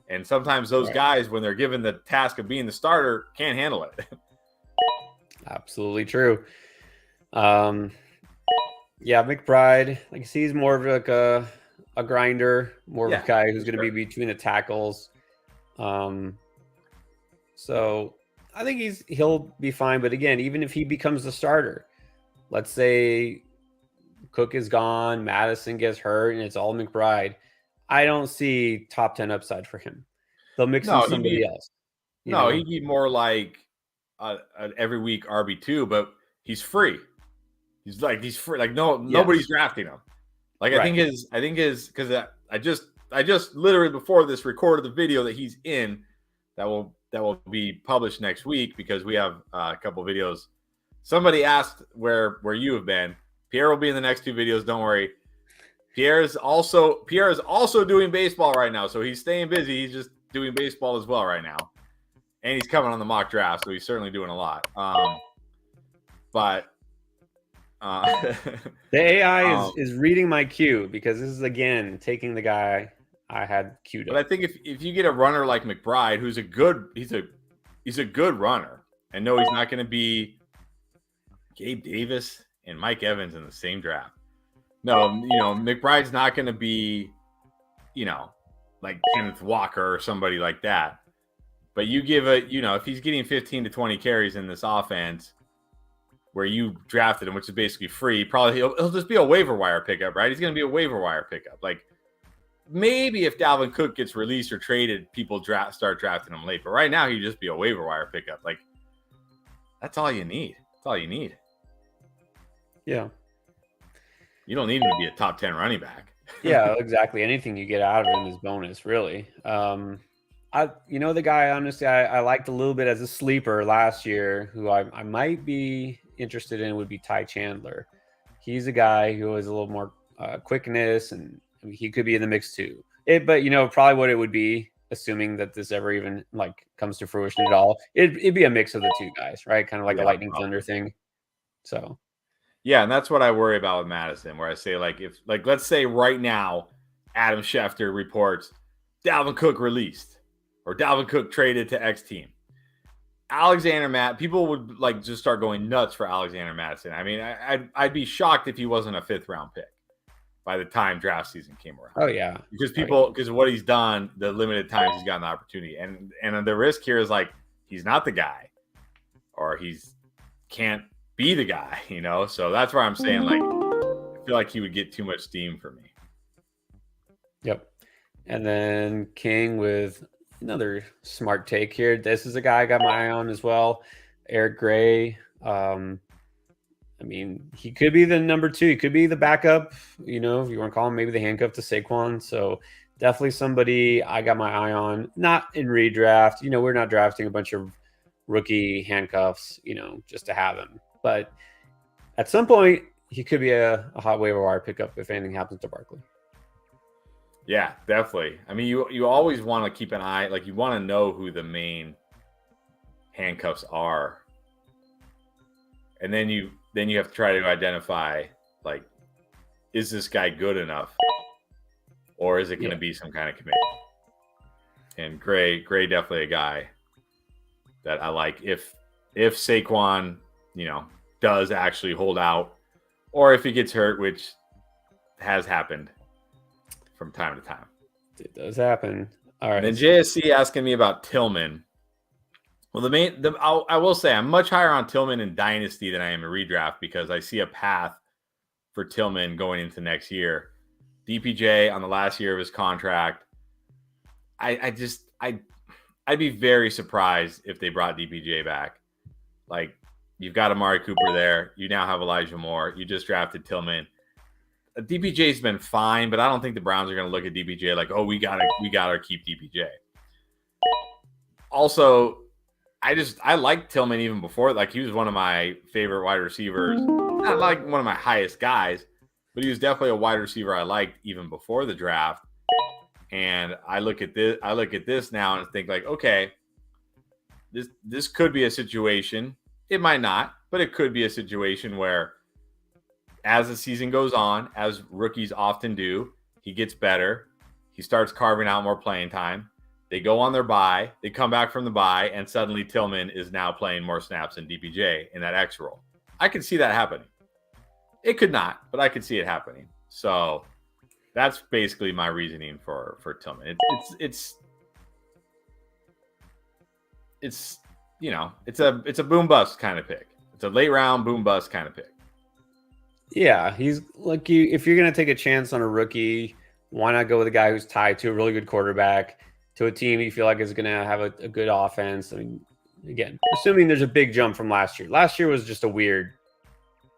And sometimes those guys, when they're given the task of being the starter, can't handle it. Absolutely true. Yeah, McBride, like I see, he's more of like a grinder, more of a guy who's going to be between the tackles. So I think he'll be fine. But again, even if he becomes the starter, let's say Cook is gone, Madison gets hurt, and it's all McBride, I don't see top 10 upside for him. They'll mix in somebody else. He'd be more like an every week RB2, but he's free. He's free. Like nobody's drafting him. Like I think because I just literally before this recorded the video that he's in that will be published next week, because we have a couple videos. Somebody asked where you have been. Pierre will be in the next 2 videos. Don't worry. Pierre is also doing baseball right now, so he's staying busy. He's just doing baseball as well right now, and he's coming on the mock draft, so he's certainly doing a lot. But the AI is reading my cue, because this is again taking the guy I had queued up. But I think if you get a runner like McBride, who's he's a good runner, and no, he's not going to be Gabe Davis and Mike Evans in the same draft. No, McBride's not going to be, like Kenneth Walker or somebody like that. But you give if he's getting 15 to 20 carries in this offense, where you drafted him, which is basically free, probably he'll just be a waiver wire pickup, right? He's going to be a waiver wire pickup. Like maybe if Dalvin Cook gets released or traded, people start drafting him late. But right now, he'd just be a waiver wire pickup. Like that's all you need. That's all you need. Yeah. You don't need him to be a top 10 running back. Yeah, exactly. Anything you get out of him is bonus, really. The guy, honestly, I liked a little bit as a sleeper last year, who I might be interested in, would be Ty Chandler. He's a guy who has a little more quickness, and he could be in the mix too. But probably what it would be, assuming that this ever even comes to fruition at all, it'd be a mix of the two guys, right? Kind of like a lightning thunder thing. So yeah, and that's what I worry about with Madison, where I say if let's say right now Adam Schefter reports Dalvin Cook released or Dalvin Cook traded to X team. People would just start going nuts for Alexander Mattison. I mean, I'd be shocked if he wasn't a 5th round pick by the time draft season came around. Oh yeah, because of what he's done, the limited times he's gotten the opportunity, and the risk here is he's not the guy, or he's can't be the guy, So that's why I'm saying I feel like he would get too much steam for me. Yep. And then King with another smart take here. This is a guy I got my eye on as well. Eric Gray. He could be the number 2. He could be the backup, if you want to call him maybe the handcuff to Saquon. So definitely somebody I got my eye on. Not in redraft. We're not drafting a bunch of rookie handcuffs, just to have him. But at some point, he could be a hot waiver wire pickup if anything happens to Barkley. Yeah, definitely. I mean, you always want to keep an eye, you want to know who the main handcuffs are, and then you have to try to identify is this guy good enough, or is it going to be some kind of committee? And Gray definitely a guy that I like. If Saquon, does actually hold out, or if he gets hurt, which has happened from time to time. It does happen. All right. And then JSC asking me about Tillman. Well, I will say I'm much higher on Tillman in Dynasty than I am in redraft, because I see a path for Tillman going into next year. DPJ on the last year of his contract. I'd be very surprised if they brought DPJ back. You've got Amari Cooper there. You now have Elijah Moore. You just drafted Tillman. DPJ's been fine, but I don't think the Browns are going to look at DPJ like, oh, we gotta keep DPJ. Also, I liked Tillman even before. Like, he was one of my favorite wide receivers. Not like one of my highest guys, but he was definitely a wide receiver I liked even before the draft. And I look at this now and think like, okay, this could be a situation. It might not, but it could be a situation where as the season goes on, as rookies often do, he gets better. He starts carving out more playing time. They go on their bye. They come back from the bye, and suddenly Tillman is now playing more snaps than DPJ in that X role. I could see that happening. It could not, but I could see it happening. So that's basically my reasoning for Tillman. It's you know, it's a boom bust kind of pick. It's a late round boom bust kind of pick. Yeah, he's like you. If you're going to take a chance on a rookie, why not go with a guy who's tied to a really good quarterback, to a team you feel like is going to have a good offense? I mean, again, assuming there's a big jump from last year. Last year was just a weird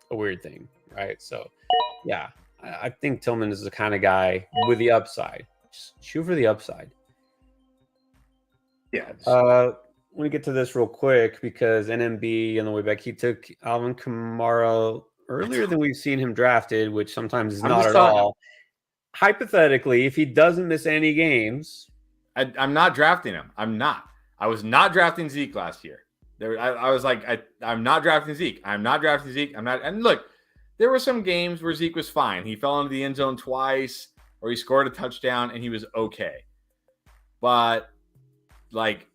thing, right? So, yeah, I think Tillman is the kind of guy with the upside. Just shoot for the upside. Yeah. Let me get to this real quick because NMB on the way back, he took Alvin Kamara earlier than we've seen him drafted, which sometimes is not at all. Hypothetically, if he doesn't miss any games, I'm not drafting him. I'm not. I was not drafting Zeke last year. I was like, I'm not drafting Zeke. I'm not drafting Zeke. I'm not. And look, there were some games where Zeke was fine. He fell into the end zone twice, or he scored a touchdown, and he was okay. But like,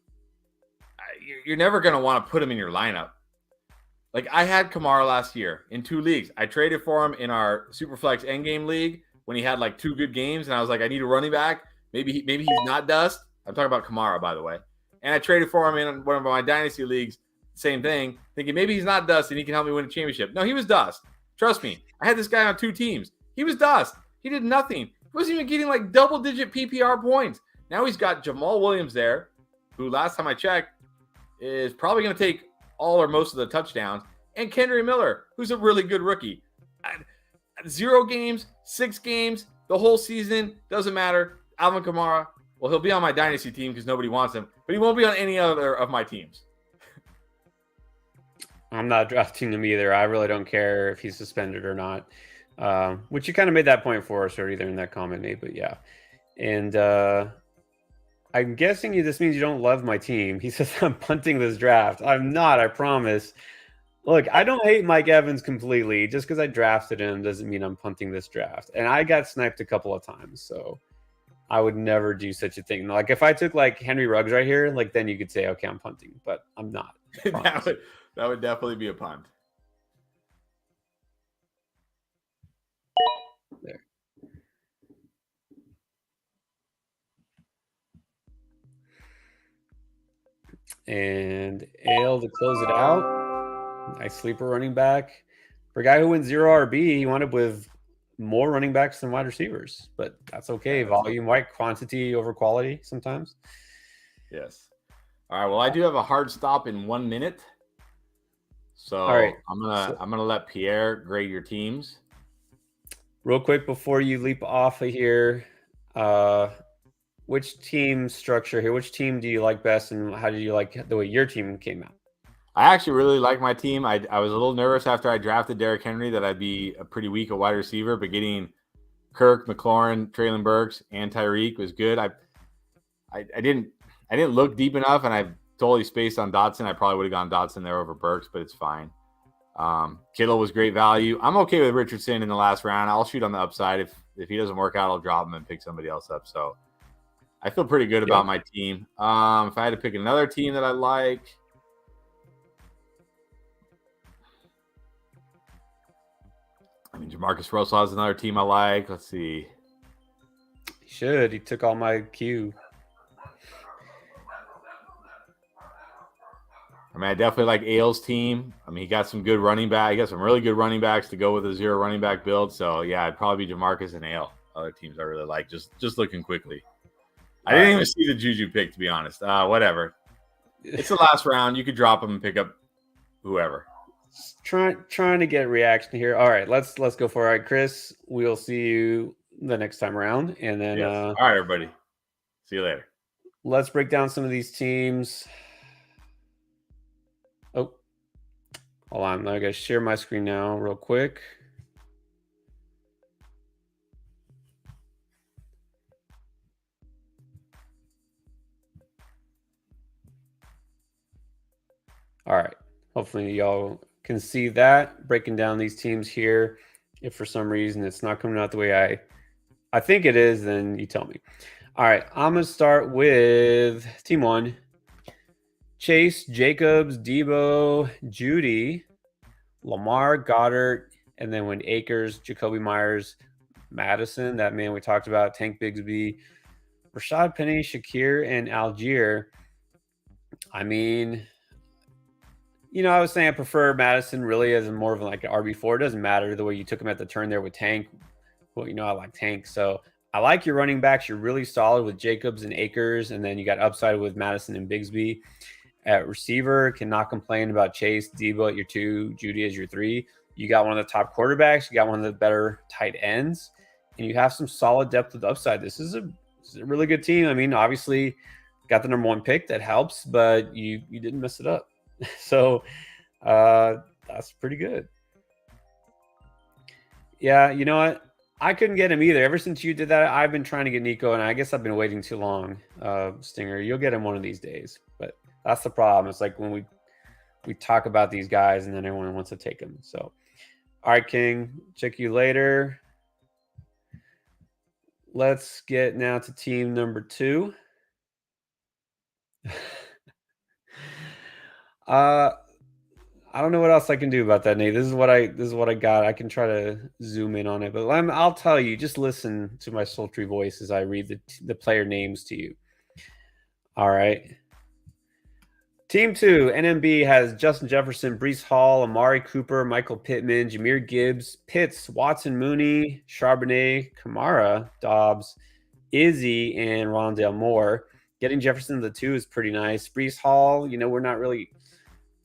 you're never going to want to put him in your lineup. Like, I had Kamara last year in 2 leagues. I traded for him in our Superflex Endgame League when he had like 2 good games, and I was like, I need a running back. Maybe he's not dust. I'm talking about Kamara, by the way. And I traded for him in one of my Dynasty Leagues, same thing, thinking maybe he's not dust and he can help me win a championship. No, he was dust. Trust me. I had this guy on 2 teams. He was dust. He did nothing. He wasn't even getting like double-digit PPR points. Now he's got Jamal Williams there, who last time I checked is probably going to take all or most of the touchdowns, and Kendre Miller, who's a really good rookie. 0 games, 6 games, the whole season, doesn't matter. Alvin Kamara, well, he'll be on my Dynasty team because nobody wants him, but he won't be on any other of my teams. I'm not drafting him either. I really don't care if he's suspended or not, which you kind of made that point for us earlier in that comment, Nate, but yeah. And I'm guessing this means you don't love my team. He says I'm punting this draft. I'm not, I promise. Look, I don't hate Mike Evans completely. Just because I drafted him doesn't mean I'm punting this draft. And I got sniped a couple of times, so I would never do such a thing. Like, if I took like Henry Ruggs right here, like then you could say, okay, I'm punting, but I'm not. that would definitely be a punt. There. And Ale to close it out. Nice sleeper running back. For a guy who went 0 RB, he wound up with more running backs than wide receivers, but that's okay. Yeah, volume, right? Quantity over quality sometimes. Yes. All right. Well, I do have a hard stop in 1 minute. So all right. I'm gonna let Pierre grade your teams. Real quick before you leap off of here, which team structure here? Which team do you like best, and how do you like the way your team came out? I actually really like my team. I was a little nervous after I drafted Derrick Henry that I'd be a pretty weak at wide receiver, but getting Kirk, McLaurin, Treylon Burks, and Tyreek was good. I didn't look deep enough, and I totally spaced on Dotson. I probably would have gone Dotson there over Burks, but it's fine. Kittle was great value. I'm okay with Richardson in the last round. I'll shoot on the upside. If he doesn't work out, I'll drop him and pick somebody else up. So I feel pretty good about my team. If I had to pick another team that I like, I mean, Jamarcus Russell has another team I like. Let's see. He should. He took all my Q. I mean, I definitely like Ale's team. I mean, he got some good running back. He got some really good running backs to go with a 0 running back build. So, yeah, it'd probably be Jamarcus and Ale. Other teams I really like. Just looking quickly. I didn't even see the Juju pick, to be honest. Whatever. It's the last round. You could drop them and pick up whoever. Trying to get reaction here. All right, let's go for it. All right, Chris. We'll see you the next time around, and then Yes. All right, everybody. See you later. Let's break down some of these teams. Oh, hold on. I gotta share my screen now, real quick. All right. Hopefully, y'all can see that. Breaking down these teams here. If for some reason it's not coming out the way I think it is, then you tell me. All right. I'm going to start with team 1. Chase, Jacobs, Debo, Judy, Lamar, Goddard, and then when Akers, Jacoby Myers, Madison, that man we talked about, Tank Bigsby, Rashad Penny, Shakir, and Algier. I mean, I was saying I prefer Madison really as more of like an RB4. It doesn't matter the way you took him at the turn there with Tank. Well, I like Tank. So I like your running backs. You're really solid with Jacobs and Akers, and then you got upside with Madison and Bigsby. At receiver, cannot complain about Chase, Debo at your 2, Judy as your 3. You got one of the top quarterbacks. You got one of the better tight ends, and you have some solid depth with upside. This is a really good team. I mean, obviously, got the number 1 pick. That helps, but you didn't mess it up. So that's pretty good. Yeah, you know what? I couldn't get him either. Ever since you did that, I've been trying to get Nico, and I guess I've been waiting too long. Stinger, you'll get him one of these days. But that's the problem. It's like when we talk about these guys, and then everyone wants to take them. So, all right, King. Check you later. Let's get now to team number 2. I don't know what else I can do about that, Nate. This is what I got. I can try to zoom in on it, but I'll tell you. Just listen to my sultry voice as I read the player names to you. All right. Team 2, NMB has Justin Jefferson, Breece Hall, Amari Cooper, Michael Pittman, Jahmyr Gibbs, Pitts, Watson Mooney, Charbonnet, Kamara, Dobbs, Izzy, and Rondale Moore. Getting Jefferson to the 2 is pretty nice. Breece Hall, we're not really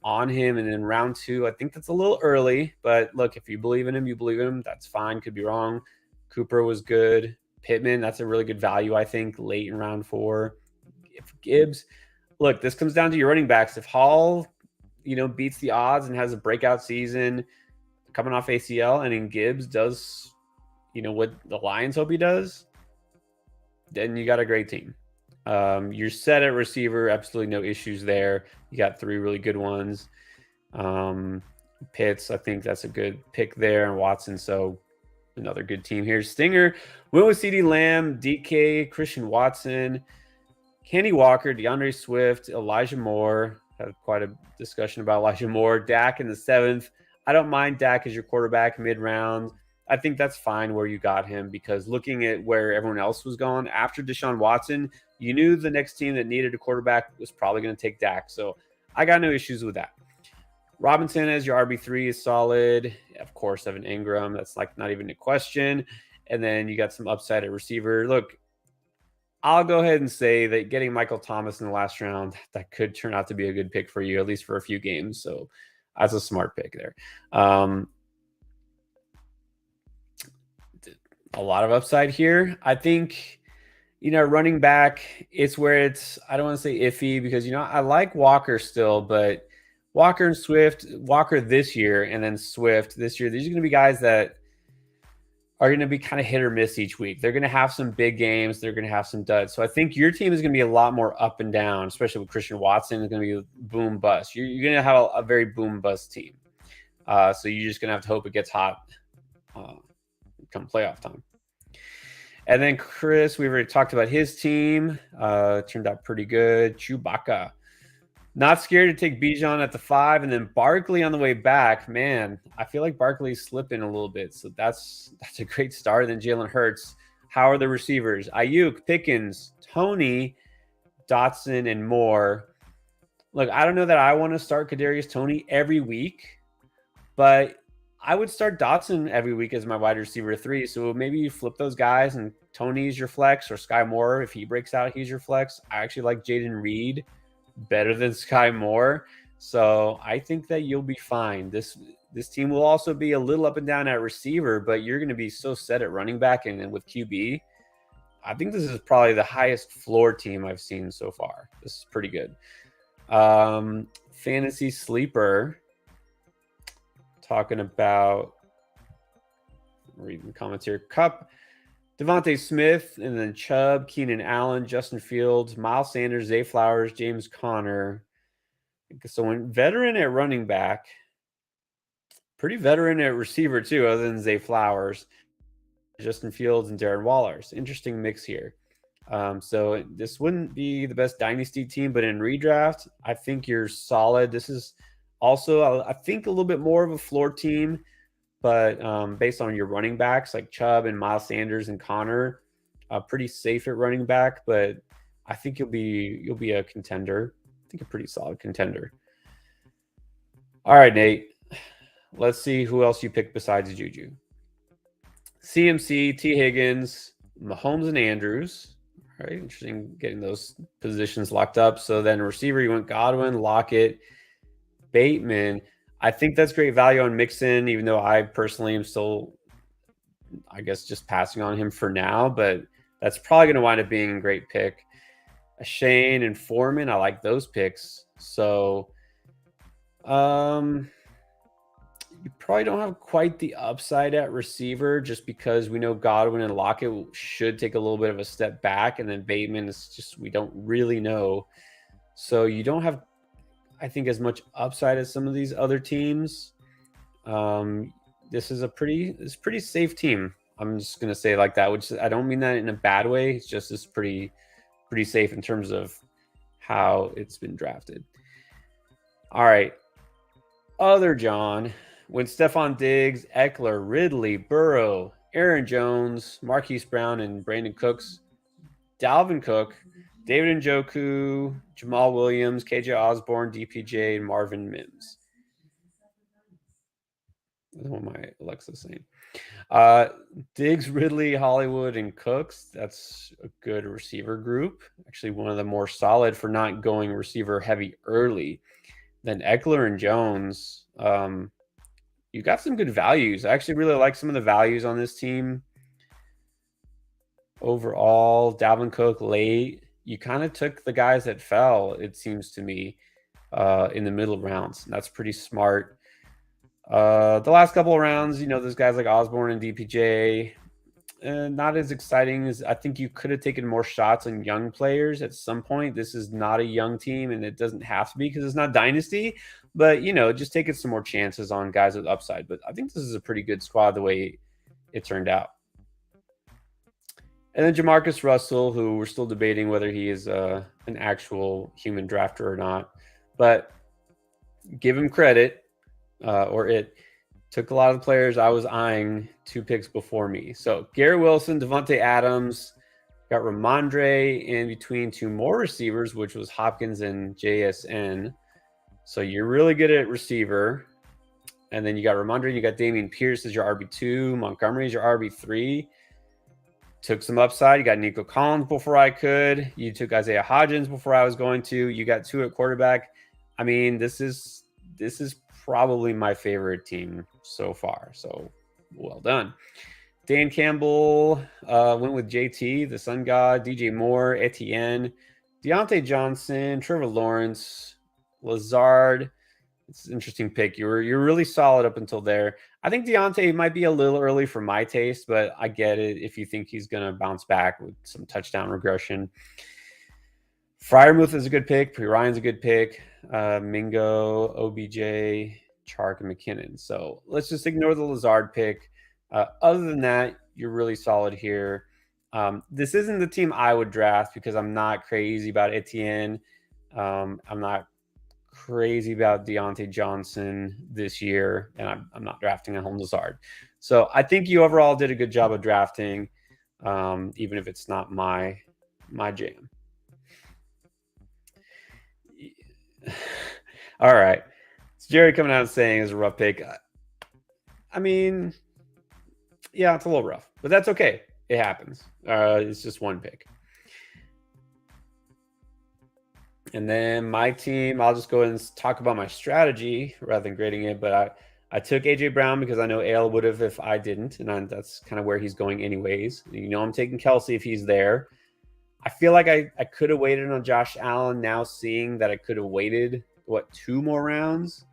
on him. And in round 2, I think that's a little early. But look, if you believe in him, you believe in him. That's fine. Could be wrong. Cooper was good. Pittman, that's a really good value, I think, late in round 4. If Gibbs, look, this comes down to your running backs. If Hall, beats the odds and has a breakout season coming off ACL, and then Gibbs does, what the Lions hope he does, then you got a great team. You're set at receiver, absolutely no issues there. You got 3 really good ones. Pitts, I think that's a good pick there, and Watson, so another good team here. Stinger went with CeeDee Lamb, DK, Christian Watson, Kenny Walker, DeAndre Swift, Elijah Moore. Had quite a discussion about Elijah Moore. Dak in the 7th. I don't mind Dak as your quarterback mid-round. I think that's fine where you got him, because looking at where everyone else was going after Deshaun Watson, you knew the next team that needed a quarterback was probably going to take Dak. So I got no issues with that. Robinson as your RB3 is solid. Of course, Evan Ingram. That's like not even a question. And then you got some upside at receiver. Look, I'll go ahead and say that getting Michael Thomas in the last round, that could turn out to be a good pick for you, at least for a few games. So that's a smart pick there. A lot of upside here. I think, running back, it's where it's, I don't want to say iffy, because, I like Walker still, but Walker and Swift, Walker this year and then Swift this year, these are going to be guys that are going to be kind of hit or miss each week. They're going to have some big games. They're going to have some duds. So I think your team is going to be a lot more up and down, especially with Christian Watson. It's going to be boom bust. You're going to have a very boom bust team. So you're just going to have to hope it gets hot come playoff time. And then Chris, we've already talked about his team. Turned out pretty good. Chewbacca. Not scared to take Bijan at the 5, and then Barkley on the way back. Man, I feel like Barkley's slipping a little bit, so that's a great start. And then Jalen Hurts. How are the receivers? Ayuk, Pickens, Tony, Dotson, and Moore. Look, I don't know that I want to start Kadarius Toney every week, but I would start Dotson every week as my wide receiver 3. So maybe you flip those guys, and Tony's your flex, or Sky Moore, if he breaks out, he's your flex. I actually like Jaden Reed better than Sky Moore. So I think that you'll be fine. This team will also be a little up and down at receiver, but you're going to be so set at running back and then with QB. I think this is probably the highest floor team I've seen so far. This is pretty good. Fantasy sleeper. Talking about reading comments here. Cup, Devontae Smith, and then Chubb, Keenan Allen, Justin Fields, Miles Sanders, Zay Flowers, James Conner. So when veteran at running back, pretty veteran at receiver too, other than Zay Flowers, Justin Fields, and Darren Waller. Interesting mix here. So this wouldn't be the best dynasty team, but in redraft, I think you're solid. This is also, I think, a little bit more of a floor team, but based on your running backs like Chubb and Miles Sanders and Connor, pretty safe at running back. But I think you'll be a contender. I think a pretty solid contender. All right, Nate. Let's see who else you picked besides Juju. CMC, T. Higgins, Mahomes, and Andrews. All right, interesting getting those positions locked up. So then receiver, you went Godwin, Lockett, Bateman. I think that's great value on Mixon, even though I personally am still, I guess, just passing on him for now. But that's probably going to wind up being a great pick. Shane and Foreman, I like those picks. So you probably don't have quite the upside at receiver just because we know Godwin and Lockett should take a little bit of a step back. And then Bateman is just, we don't really know. So you don't have, I think, as much upside as some of these other teams. This is a pretty safe team. I'm just going to say it like that, which I don't mean that in a bad way. It's just it's pretty safe in terms of how it's been drafted. All right. Other John went Stephon Diggs, Eckler, Ridley, Burrow, Aaron Jones, Marquise Brown, and Brandon Cooks, Dalvin Cook, David Njoku, Jamal Williams, KJ Osborne, DPJ, and Marvin Mims. That's what my Alexa's saying. Diggs, Ridley, Hollywood, and Cooks. That's a good receiver group. Actually, one of the more solid for not going receiver heavy early. Then Eckler and Jones. You got some good values. I actually really like some of the values on this team. Overall, Dalvin Cook late. You kind of took the guys that fell, it seems to me, in the middle rounds. And that's pretty smart. The last couple of rounds, those guys like Osborne and DPJ, not as exciting as I think you could have taken more shots on young players at some point. This is not a young team, and it doesn't have to be because it's not dynasty. But, just taking some more chances on guys with upside. But I think this is a pretty good squad the way it turned out. And then Jamarcus Russell, who we're still debating whether he is an actual human drafter or not. But give him credit, or it took a lot of the players I was eyeing 2 picks before me. So Garrett Wilson, Devontae Adams, got Ramondre in between 2 more receivers, which was Hopkins and JSN. So you're really good at receiver. And then you got Ramondre, you got Dameon Pierce as your RB2, Montgomery as your RB3. Took some upside. You got Nico Collins before I could. You took Isaiah Hodgins before I was going to. You got 2 at quarterback. I mean, this is probably my favorite team so far. So well done. Dan Campbell went with JT, the Sun God, DJ Moore, Etienne, Deontay Johnson, Trevor Lawrence, Lazard. It's an interesting pick. You're really solid up until there. I think Deontay might be a little early for my taste, but I get it if you think he's going to bounce back with some touchdown regression. Freiermuth is a good pick. Ryan's a good pick. Mingo, OBJ, Chark, and McKinnon. So let's just ignore the Lazard pick. Other than that, you're really solid here. This isn't the team I would draft because I'm not crazy about Etienne. I'm not crazy about Deontay Johnson this year, and I'm not drafting a home Lazard. So I think you overall did a good job of drafting, even if it's not my jam. All right. It's Jerry coming out and saying it's a rough pick. I mean, yeah, it's a little rough, but that's okay. It happens. It's just one pick. And then my team, I'll just go ahead and talk about my strategy rather than grading it. But I took AJ Brown because I know Ale would have if I didn't, and that's kind of where he's going anyways. You know, I'm taking Kelsey if he's there. I feel like I could have waited on Josh Allen. Now seeing that I could have waited 2 more rounds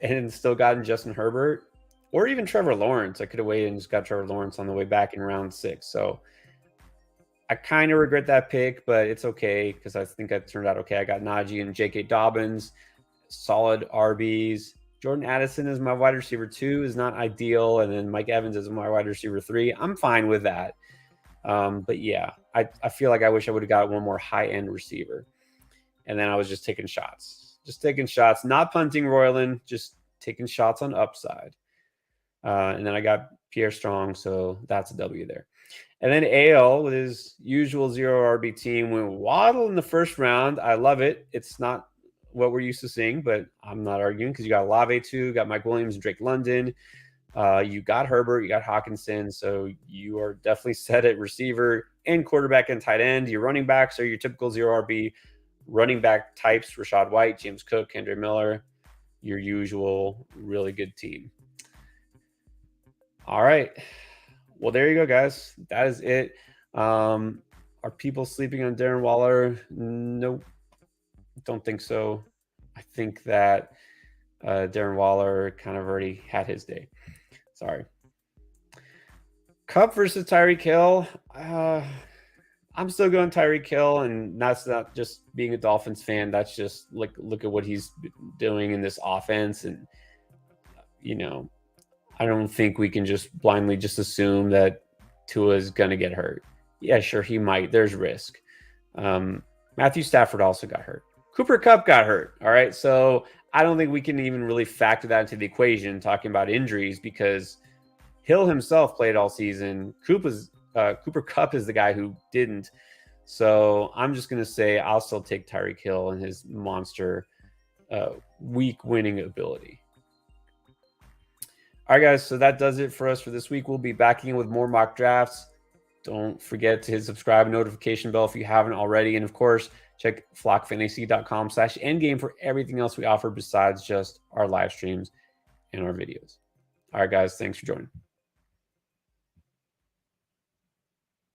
and still gotten Justin Herbert or even Trevor Lawrence. I could have waited and just got Trevor Lawrence on the way back in round 6. So I kind of regret that pick, but it's okay because I think it turned out okay. I got Najee and J.K. Dobbins, solid RBs. Jordan Addison is my wide receiver 2, is not ideal. And then Mike Evans is my wide receiver 3. I'm fine with that. But yeah, I feel like I wish I would have got one more high-end receiver. And then I was just taking shots. Not punting Royland, just taking shots on upside. And then I got Pierre Strong, so that's a W there. And then Ale with his usual 0 RB team went Waddle in the first round. I love it. It's not what we're used to seeing, but I'm not arguing because you got Olave too, got Mike Williams and Drake London. You got Herbert, you got Hawkinson, so you are definitely set at receiver and quarterback and tight end. Your running backs are your typical 0 RB running back types: Rachaad White, James Cook, Kendre Miller. Your usual really good team. All right. Well, there you go, guys. That is it. Are people sleeping on Darren Waller? Nope. Don't think so. I think that Darren Waller kind of already had his day. Sorry. Kupp versus Tyreek Hill. I'm still going Tyreek Hill, and that's not just being a Dolphins fan. That's just look at what he's doing in this offense, and I don't think we can just blindly just assume that Tua is going to get hurt. Yeah, sure, he might. There's risk. Matthew Stafford also got hurt. Cooper Kupp got hurt. All right, so I don't think we can even really factor that into the equation talking about injuries because Hill himself played all season. Cooper Kupp is the guy who didn't. So I'm just going to say I'll still take Tyreek Hill and his monster week winning ability. All right, guys, so that does it for us for this week. We'll be back in with more mock drafts. Don't forget to hit subscribe and notification bell if you haven't already. And, of course, check flockfantasy.com/endgame for everything else we offer besides just our live streams and our videos. All right, guys, thanks for joining.